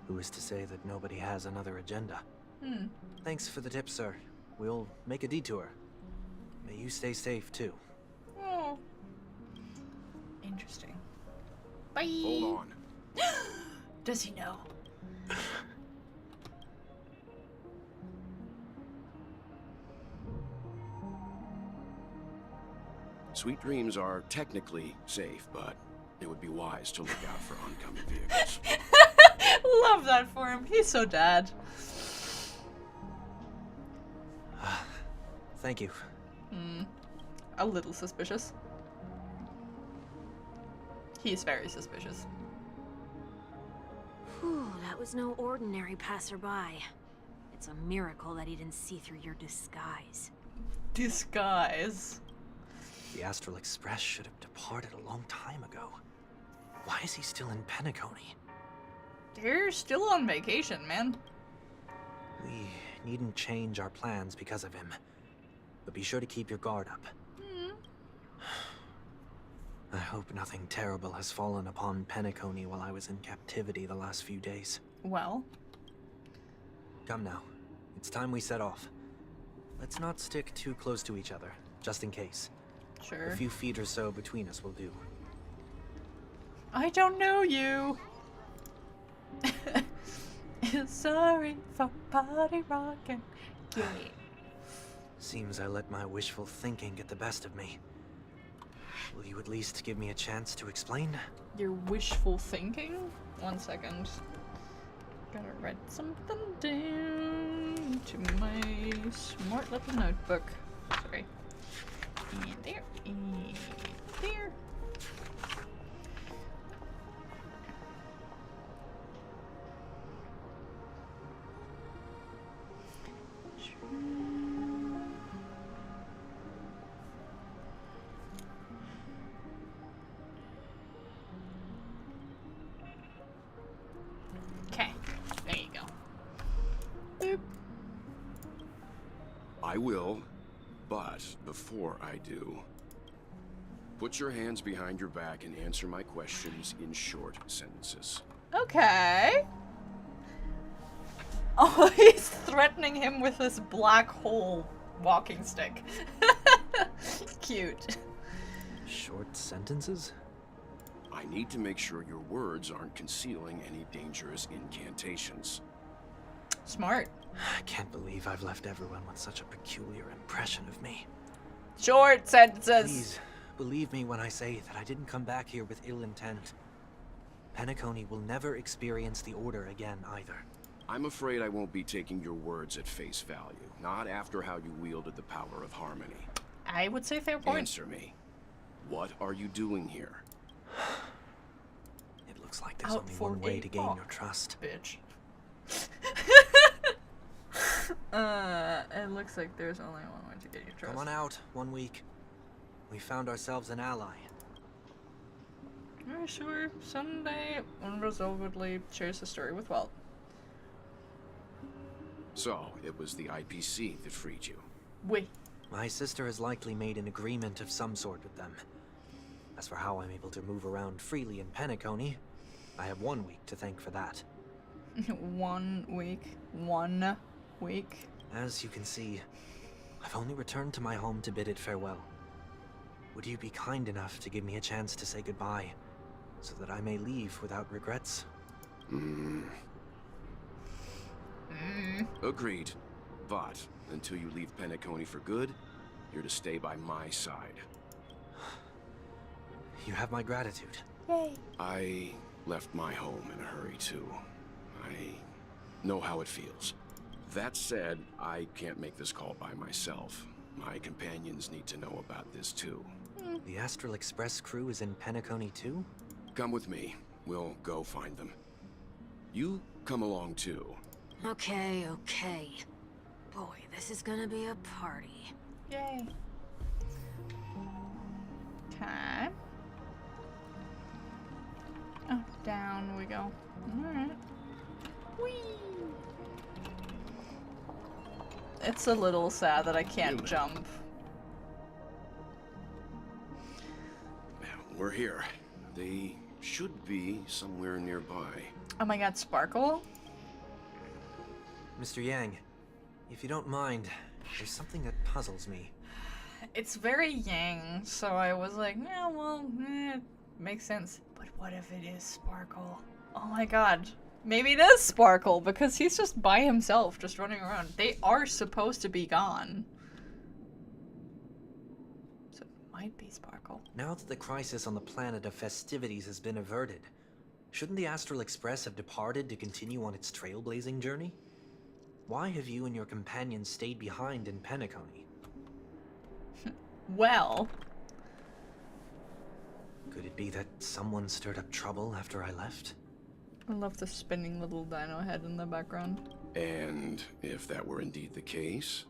Speaker 10: who is to say that nobody has another agenda? Thanks for the tip, sir. We'll make a detour. May you stay safe, too.
Speaker 1: Oh. Interesting. Bye.
Speaker 3: Hold on.
Speaker 1: Does he know?
Speaker 3: Sweet dreams are technically safe, but it would be wise to look out for oncoming vehicles.
Speaker 1: Love that for him. He's so dad.
Speaker 10: Thank you.
Speaker 1: A little suspicious. He's very suspicious.
Speaker 9: Whew, that was no ordinary passerby. It's a miracle that he didn't see through your disguise.
Speaker 1: Disguise.
Speaker 10: The Astral Express should have departed a long time ago. Why is he still in Penacony?
Speaker 1: They're still on vacation, man.
Speaker 10: We needn't change our plans because of him. But be sure to keep your guard up. I hope nothing terrible has fallen upon Penacony while I was in captivity the last few days.
Speaker 1: Well.
Speaker 10: Come now. It's time we set off. Let's not stick too close to each other, just in case.
Speaker 1: Sure.
Speaker 10: A few feet or so between us will do.
Speaker 1: I don't know you. Sorry for party rocking. Yeah.
Speaker 10: Seems I let my wishful thinking get the best of me. Will you at least give me a chance to explain?
Speaker 1: Your wishful thinking? 1 second. Gotta write something down to my smart little notebook. Sorry. And there. And there. Okay, there you go. Boop.
Speaker 3: I will, but before I do, put your hands behind your back and answer my questions in short sentences.
Speaker 1: Okay. Oh, he's threatening him with this black hole walking stick. Cute.
Speaker 10: Short sentences?
Speaker 3: I need to make sure your words aren't concealing any dangerous incantations.
Speaker 1: Smart.
Speaker 10: I can't believe I've left everyone with such a peculiar impression of me.
Speaker 1: Short sentences.
Speaker 10: Please, believe me when I say that I didn't come back here with ill intent. Penacony will never experience the Order again, either.
Speaker 3: I'm afraid I won't be taking your words at face value, not after how you wielded the power of harmony.
Speaker 1: I would say fair point.
Speaker 3: Answer me. What are you doing here?
Speaker 10: It looks like there's
Speaker 1: Out
Speaker 10: only
Speaker 1: for
Speaker 10: one way
Speaker 1: a
Speaker 10: to gain
Speaker 1: walk,
Speaker 10: your trust.
Speaker 1: Bitch. It looks like there's only one way to get your trust.
Speaker 10: Come on out, 1 week. We found ourselves an ally.
Speaker 1: Yeah, sure. Someday, unreservedly shares the story with Walt.
Speaker 3: So, it was the IPC that freed you.
Speaker 1: Wait.
Speaker 10: My sister has likely made an agreement of some sort with them. As for how I'm able to move around freely in Penacony, I have 1 week to thank for that.
Speaker 1: 1 week. 1 week.
Speaker 10: As you can see, I've only returned to my home to bid it farewell. Would you be kind enough to give me a chance to say goodbye, so that I may leave without regrets?
Speaker 3: Agreed. But, until you leave Penacony for good, you're to stay by my side.
Speaker 10: You have my gratitude.
Speaker 1: Yay.
Speaker 3: I left my home in a hurry, too. I know how it feels. That said, I can't make this call by myself. My companions need to know about this, too.
Speaker 10: The Astral Express crew is in Penacony, too?
Speaker 3: Come with me. We'll go find them. You come along, too.
Speaker 9: Okay, okay. Boy, this is gonna be a party.
Speaker 1: Yay. Okay. Oh, down we go. Alright. Whee! It's a little sad that I can't jump.
Speaker 3: We're here. They should be somewhere nearby.
Speaker 1: Oh my god, Sparkle?
Speaker 10: Mr. Yang, if you don't mind, there's something that puzzles me.
Speaker 1: It's very Yang, so I was like, yeah, well, it makes sense. But what if it is Sparkle? Oh my god. Maybe it is Sparkle, because he's just by himself, just running around. They are supposed to be gone. So it might be Sparkle.
Speaker 10: Now that the crisis on the planet of festivities has been averted, shouldn't the Astral Express have departed to continue on its trailblazing journey? Why have you and your companions stayed behind in Penacony?
Speaker 1: Well...
Speaker 10: Could it be that someone stirred up trouble after I left?
Speaker 1: I love the spinning little dino head in the background.
Speaker 3: And if that were indeed the case?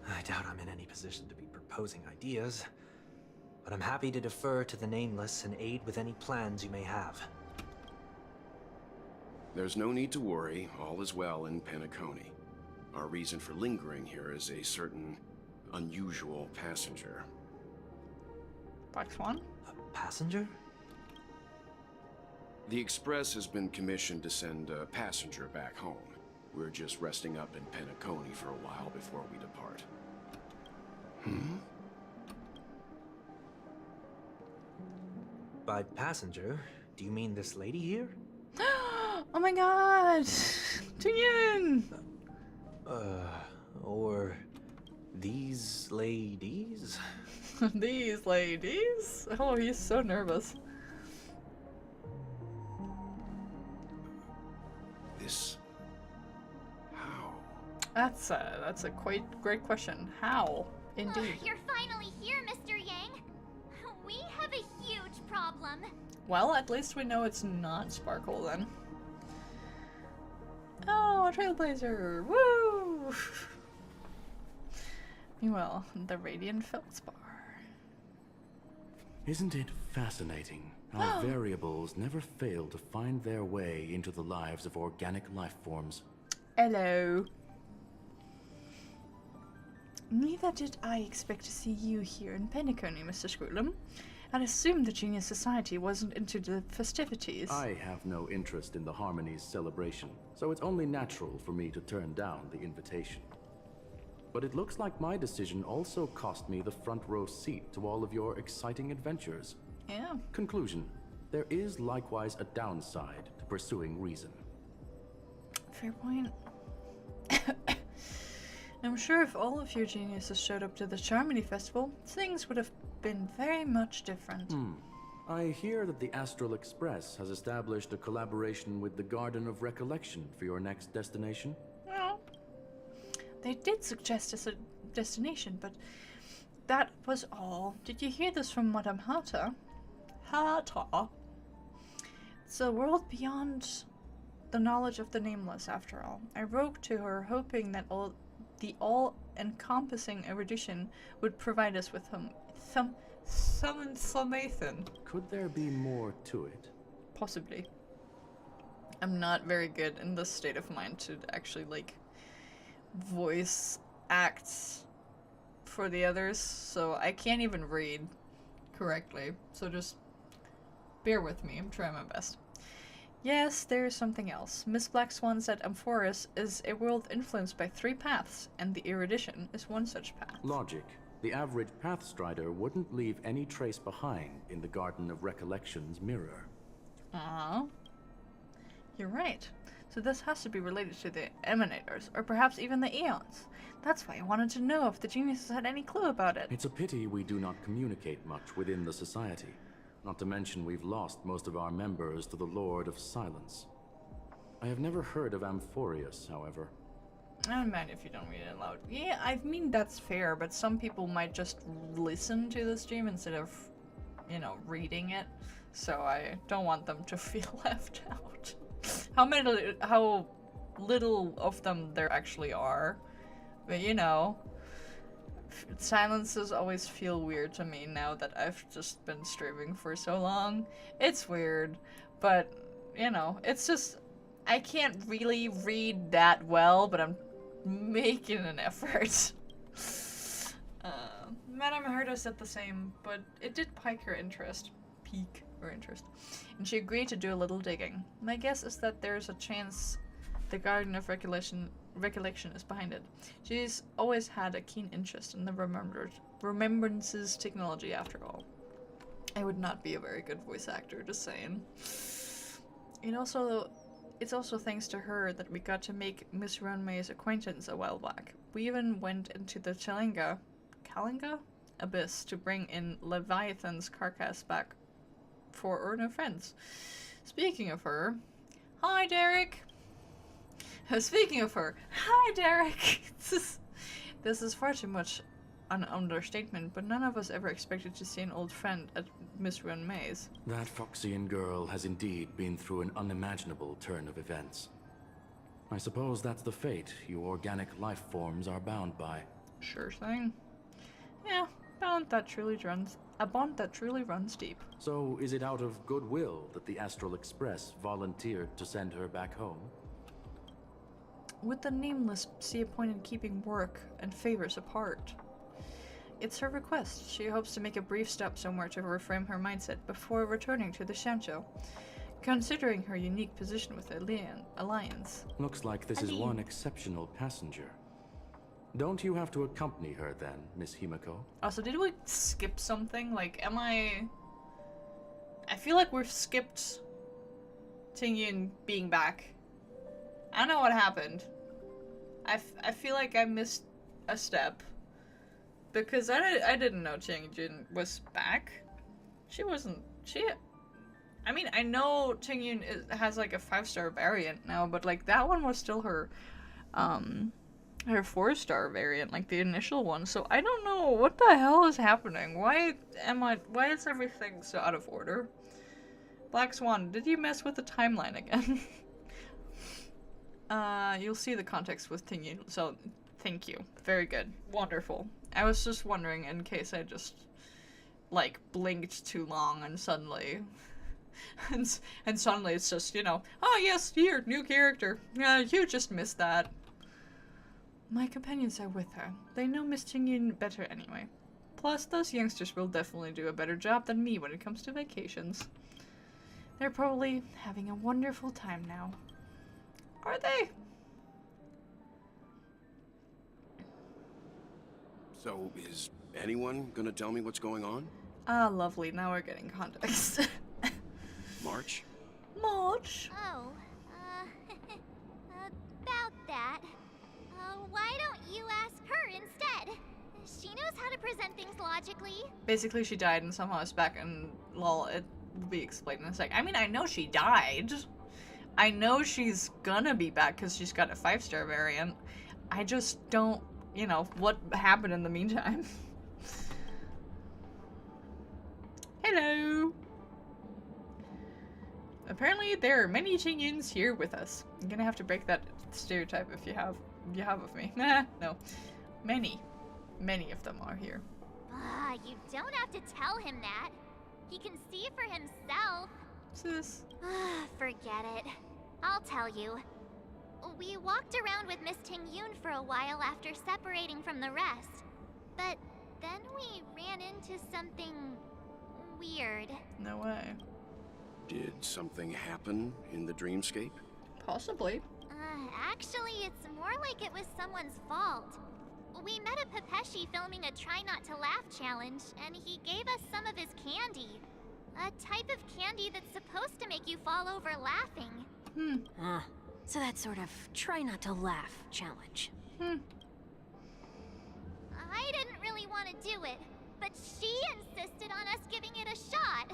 Speaker 10: I doubt I'm in any position to be proposing ideas, but I'm happy to defer to the Nameless and aid with any plans you may have.
Speaker 3: There's no need to worry. All is well in Penacony. Our reason for lingering here is a certain unusual passenger.
Speaker 1: Black Swan?
Speaker 10: A passenger?
Speaker 3: The Express has been commissioned to send a passenger back home. We're just resting up in Penacony for a while before we depart.
Speaker 10: By passenger, do you mean this lady here?
Speaker 1: Oh my god! Jin!
Speaker 10: Or these ladies?
Speaker 1: These ladies? Oh, he's so nervous. That's a quite great question. How? Indeed.
Speaker 6: You're finally here, Mr. Yang. We have a huge problem.
Speaker 1: Well, at least we know it's not Sparkle then. Oh, a trailblazer! Woo! Meanwhile, the Radiant Feldspar.
Speaker 14: Isn't it fascinating how variables never fail to find their way into the lives of organic life forms?
Speaker 1: Hello. Neither did I expect to see you here in Penacony, Mr. Scrollum. I'd assumed the Genius Society wasn't into the festivities.
Speaker 14: I have no interest in the Harmony's celebration, so it's only natural for me to turn down the invitation. But it looks like my decision also cost me the front row seat to all of your exciting adventures.
Speaker 1: Yeah.
Speaker 14: Conclusion. There is likewise a downside to pursuing reason.
Speaker 1: Fair point. I'm sure if all of your geniuses showed up to the Charmony Festival, things would have been very much different.
Speaker 14: I hear that the Astral Express has established a collaboration with the Garden of Recollection for your next destination.
Speaker 1: Well, they did suggest a destination, but that was all. Did you hear this from Madame Hata? Hata? It's a world beyond the knowledge of the nameless, after all. I wrote to her, hoping that the all-encompassing erudition would provide us with some information.
Speaker 14: Could there be more to it?
Speaker 1: Possibly. I'm not very good in this state of mind to actually, like, voice acts for the others, so I can't even read correctly. So just bear with me. I'm trying my best. Yes, there is something else. Miss Black Swan said Amphoris is a world influenced by 3 paths, and the erudition is one such path.
Speaker 14: Logic. The average Pathstrider wouldn't leave any trace behind in the Garden of Recollection's mirror.
Speaker 1: You're right. So this has to be related to the Emanators, or perhaps even the Eons. That's why I wanted to know if the geniuses had any clue about it.
Speaker 14: It's a pity we do not communicate much within the Society. Not to mention we've lost most of our members to the Lord of Silence. I have never heard of Amphorius, however.
Speaker 1: I don't mind if you don't read it aloud. Yeah, I mean, that's fair, but some people might just listen to the stream instead of, you know, reading it. So I don't want them to feel left out. How little of them there actually are. But, you know, silences always feel weird to me now that I've just been streaming for so long. It's weird, but, you know, it's just, I can't really read that well, but I'm making an effort. Madame Herta said the same, but it did pique her interest. And she agreed to do a little digging. My guess is that there's a chance the Garden of Recollection is behind it. She's always had a keen interest in the Remembrances technology, after all. I would not be a very good voice actor, just saying. It's also thanks to her that we got to make Miss Runmay's acquaintance a while back. We even went into the Kalinga abyss to bring in Leviathan's carcass back for our new friends. Speaking of her, hi Derek! Speaking of her, hi Derek! This is far too much an understatement, but none of us ever expected to see an old friend at Miss Runmay's.
Speaker 14: That Foxian girl has indeed been through an unimaginable turn of events. I suppose that's the fate you organic life forms are bound by.
Speaker 1: Sure thing. Yeah, a bond that truly runs deep.
Speaker 14: So, is it out of goodwill that the Astral Express volunteered to send her back home?
Speaker 1: Would the Nameless see a point in keeping work and favors apart? It's her request. She hopes to make a brief stop somewhere to reframe her mindset before returning to the Shancho, considering her unique position with the Alliance.
Speaker 14: Looks like this is one exceptional passenger. Don't you have to accompany her then, Miss Himiko?
Speaker 1: Also, did we skip something? Like, I feel like we've skipped Tingyun being back. I don't know what happened. I feel like I missed a step. Because I didn't know Tingyun was back. I mean, I know Tingyun has like a 5-star variant now, but like that one was still her her 4-star variant, like the initial one. So I don't know what the hell is happening. Why is everything so out of order? Black Swan, did you mess with the timeline again? You'll see the context with Tingyun, so thank you. Very good. Wonderful. I was just wondering in case I just, like, blinked too long and suddenly... and suddenly it's just, you know, oh yes, here, new character. Yeah, you just missed that. My companions are with her. They know Miss Tingyun better anyway. Plus, those youngsters will definitely do a better job than me when it comes to vacations. They're probably having a wonderful time now. Are they?
Speaker 3: So, is anyone gonna tell me what's going on?
Speaker 1: Ah, lovely. Now we're getting context.
Speaker 3: March?
Speaker 6: Oh, about that. Why don't you ask her instead? She knows how to present things logically.
Speaker 1: Basically, she died and somehow is back, and lol, it will be explained in a sec. I mean, I know she died. I know she's gonna be back because she's got a 5-star variant. I just don't, you know, what happened in the meantime. Hello! Apparently, there are many Tingyuns here with us. I'm gonna have to break that stereotype if you have of me. Nah, no. Many of them are here.
Speaker 6: You don't have to tell him that. He can see for himself.
Speaker 1: Sis.
Speaker 6: Forget it. I'll tell you. We walked around with Miss Tingyun for a while after separating from the rest. But then we ran into something weird.
Speaker 1: No way.
Speaker 3: Did something happen in the dreamscape?
Speaker 1: Possibly.
Speaker 6: Actually, it's more like it was someone's fault. We met a Pepeshi filming a Try Not to Laugh challenge, and he gave us some of his candy. A type of candy that's supposed to make you fall over laughing.
Speaker 9: So that sort of try not to laugh challenge.
Speaker 6: I didn't really want to do it, but she insisted on us giving it a shot.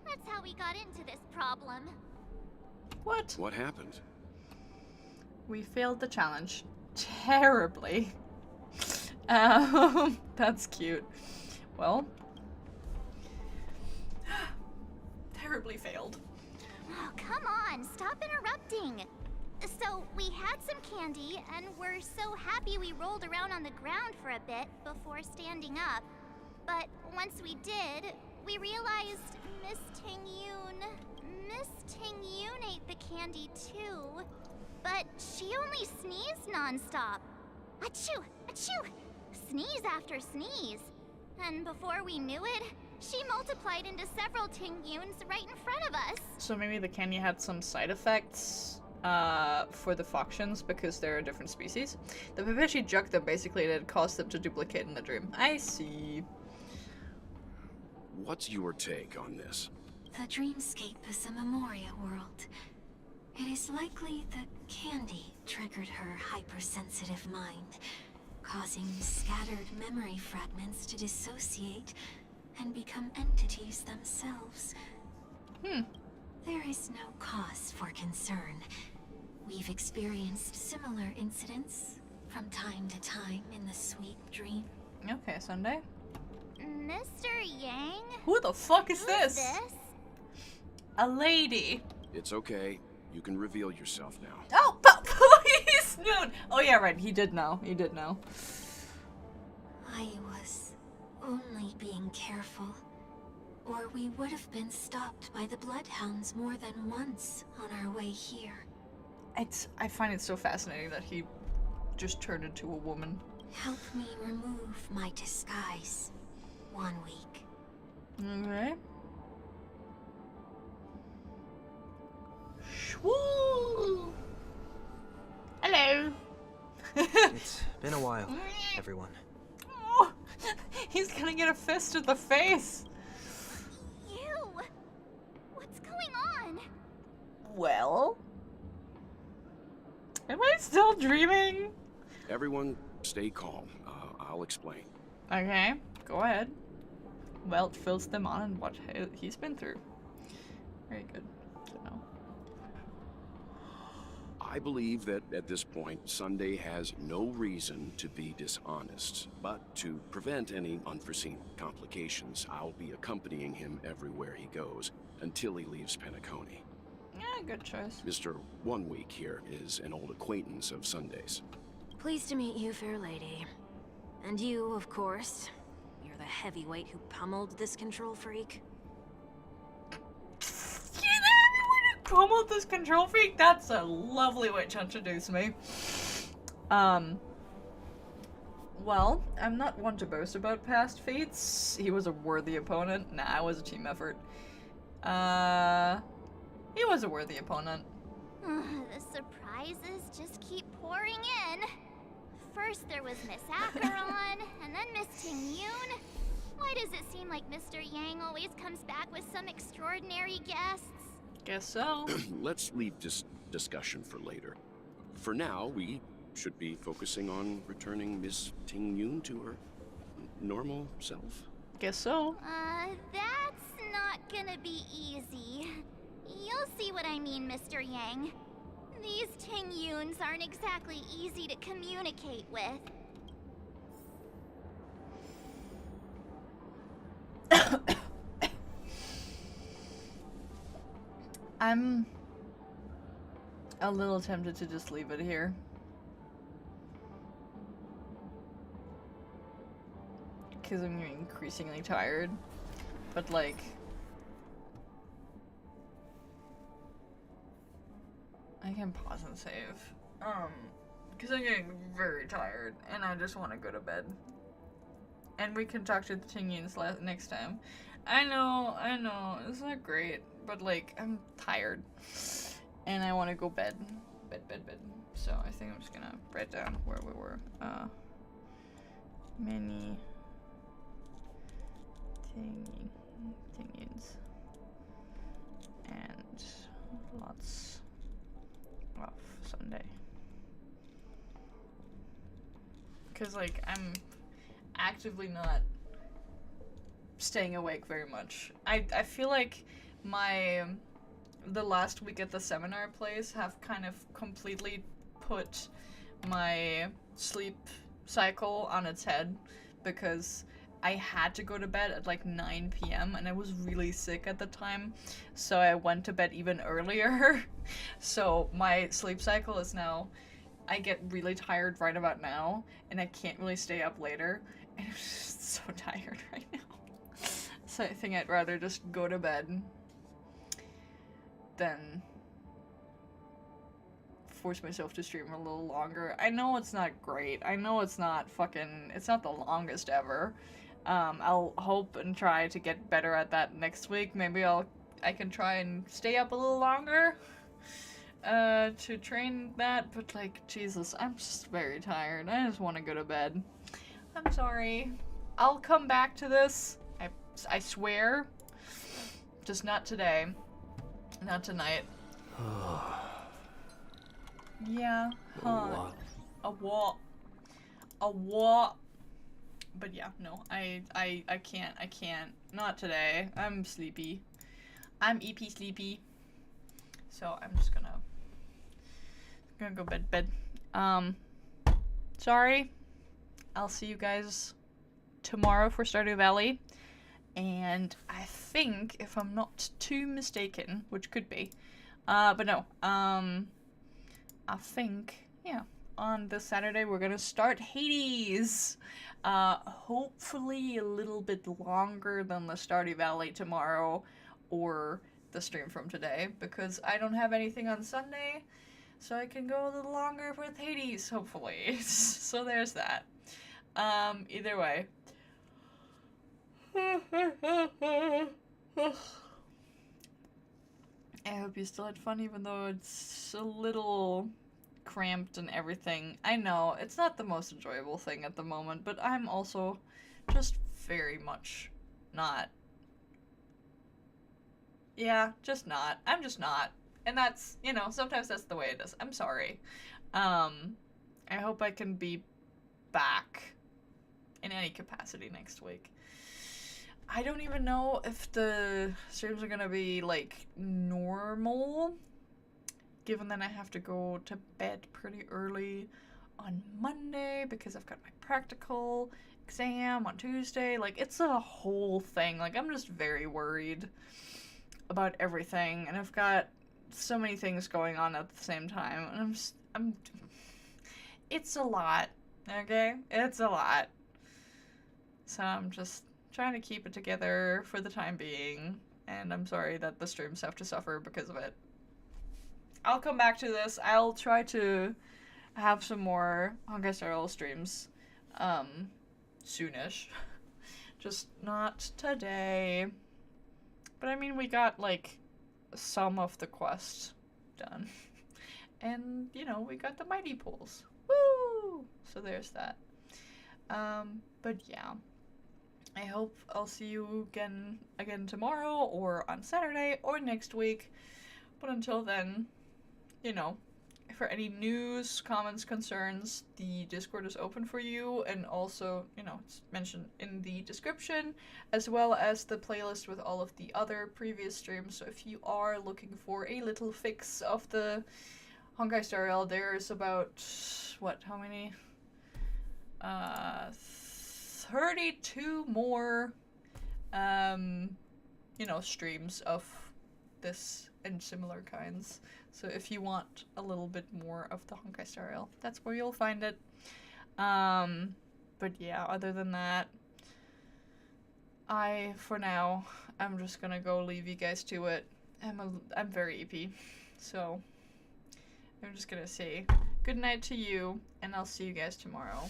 Speaker 6: That's how we got into this problem.
Speaker 1: What?
Speaker 3: What happened?
Speaker 1: We failed the challenge. Terribly. That's cute. Well. Terribly failed.
Speaker 6: Oh, come on, stop interrupting. So, we had some candy, and we're so happy we rolled around on the ground for a bit before standing up. But once we did, we realized Miss Tingyun ate the candy too. But she only sneezed nonstop. Achoo! Achoo! Sneeze after sneeze. And before we knew it, she multiplied into several Tingyuns right in front of us.
Speaker 1: So maybe the candy had some side effects for the Foxians because they're a different species. The Pepeshi jugged them basically and it caused them to duplicate in the dream. I see.
Speaker 3: What's your take on this?
Speaker 2: The dreamscape is a Memoria world. It is likely the candy triggered her hypersensitive mind, causing scattered memory fragments to dissociate and become entities themselves. There is no cause for concern. We've experienced similar incidents from time to time in the sweet dream.
Speaker 1: Okay, Sunday.
Speaker 6: Mr. Yang?
Speaker 1: Who the fuck is
Speaker 6: Who's
Speaker 1: this?
Speaker 6: this?
Speaker 1: A lady.
Speaker 3: It's okay. You can reveal yourself now.
Speaker 1: Oh, please, Noon. Oh yeah, right. He did know. He did know.
Speaker 2: I was only being careful, or we would have been stopped by the Bloodhounds more than once on our way here.
Speaker 1: I find it so fascinating that he just turned into a woman.
Speaker 2: Help me remove my disguise. 1 week.
Speaker 1: Okay. Shwoo! Hello.
Speaker 10: It's been a while, everyone.
Speaker 1: Oh, he's gonna get a fist to the face.
Speaker 6: Ew! What's going on?
Speaker 1: Well? Am I still dreaming?
Speaker 3: Everyone, stay calm. I'll explain.
Speaker 1: Okay, go ahead. Welt fills them on and what he's been through. Very good to know.
Speaker 3: I believe that at this point, Sunday has no reason to be dishonest. But to prevent any unforeseen complications, I'll be accompanying him everywhere he goes until he leaves Penacony.
Speaker 1: Yeah, good choice.
Speaker 3: Mr. 1 Week here is an old acquaintance of Sunday's.
Speaker 9: Pleased to meet you, fair lady. And you, of course. You're the heavyweight who pummeled this control freak.
Speaker 1: Pummeled this control freak? That's a lovely way to introduce me. Well, I'm not one to boast about past feats. He was a worthy opponent. Nah, it was a team effort. He was a worthy opponent.
Speaker 6: The surprises just keep pouring in. First there was Miss Acheron, and then Miss Ting-Yun. Why does it seem like Mr. Yang always comes back with some extraordinary guests?
Speaker 1: Guess so.
Speaker 3: Let's leave this discussion for later. For now, we should be focusing on returning Miss Ting-Yun to her normal self.
Speaker 1: Guess so.
Speaker 6: That's not gonna be easy. You'll see what I mean, Mr. Yang. These Ting-Yuns aren't exactly easy to communicate with.
Speaker 1: I'm a little tempted to just leave it here. Because I'm getting increasingly tired. But like... I can pause and save. Because I'm getting very tired and I just want to go to bed. And we can talk to the Ting-Yuns next time. I know, it's not great. But like, I'm tired. And I want to go bed. Bed. So I think I'm just gonna write down where we were. Many Ting-Yuns. And lots of Sunday. Cause like, I'm actively not staying awake very much. I feel like the last week at the seminar place have kind of completely put my sleep cycle on its head because I had to go to bed at like 9 p.m. and I was really sick at the time, so I went to bed even earlier. So my sleep cycle is now, I get really tired right about now and I can't really stay up later and I'm just so tired right now. So I think I'd rather just go to bed than force myself to stream a little longer. I know it's not great. I know it's not it's not the longest ever. I'll hope and try to get better at that next week. Maybe I can try and stay up a little longer to train that, but like, Jesus, I'm just very tired. I just want to go to bed. I'm sorry. I'll come back to this. I swear. Just not today. Not tonight. Yeah, huh. A what? But yeah, no, I can't. Not today. I'm sleepy. I'm EP sleepy. So I'm just gonna go bed. Sorry. I'll see you guys tomorrow for Stardew Valley. And I think, if I'm not too mistaken, which could be, but no, I think, yeah, on this Saturday we're gonna start Hades. Hopefully a little bit longer than the Stardew Valley tomorrow or the stream from today, because I don't have anything on Sunday, so I can go a little longer with Hades, hopefully. So there's that. Either way. I hope you still had fun, even though it's a little cramped and everything. I know, it's not the most enjoyable thing at the moment, but I'm also just very much not. Yeah, just not. I'm just not. And that's, you know, sometimes that's the way it is. I'm sorry. I hope I can be back in any capacity next week. I don't even know if the streams are gonna be, like, normal. given that I have to go to bed pretty early on Monday because I've got my practical exam on Tuesday. Like, it's a whole thing. Like, I'm just very worried about everything, and I've got so many things going on at the same time, and it's a lot, okay? It's a lot. So I'm just trying to keep it together for the time being, and I'm sorry that the streams have to suffer because of it. I'll come back to this. I'll try to have some more Honkai Star Rail streams soonish. Just not today. But I mean, we got like some of the quests done. And, you know, we got the mighty pools. Woo! So there's that. But yeah. I hope I'll see you again tomorrow, or on Saturday, or next week. But until then, you know, for any news, comments, concerns, the Discord is open for you, and also, you know, it's mentioned in the description, as well as the playlist with all of the other previous streams. So if you are looking for a little fix of the Honkai Star Rail, there's about, what, how many? 32 more, you know, streams of this and similar kinds. So if you want a little bit more of the Honkai Star Rail, that's where you'll find it. But yeah, other than that, for now, I'm just gonna go leave you guys to it. I'm very EP, so I'm just gonna say good night to you, and I'll see you guys tomorrow.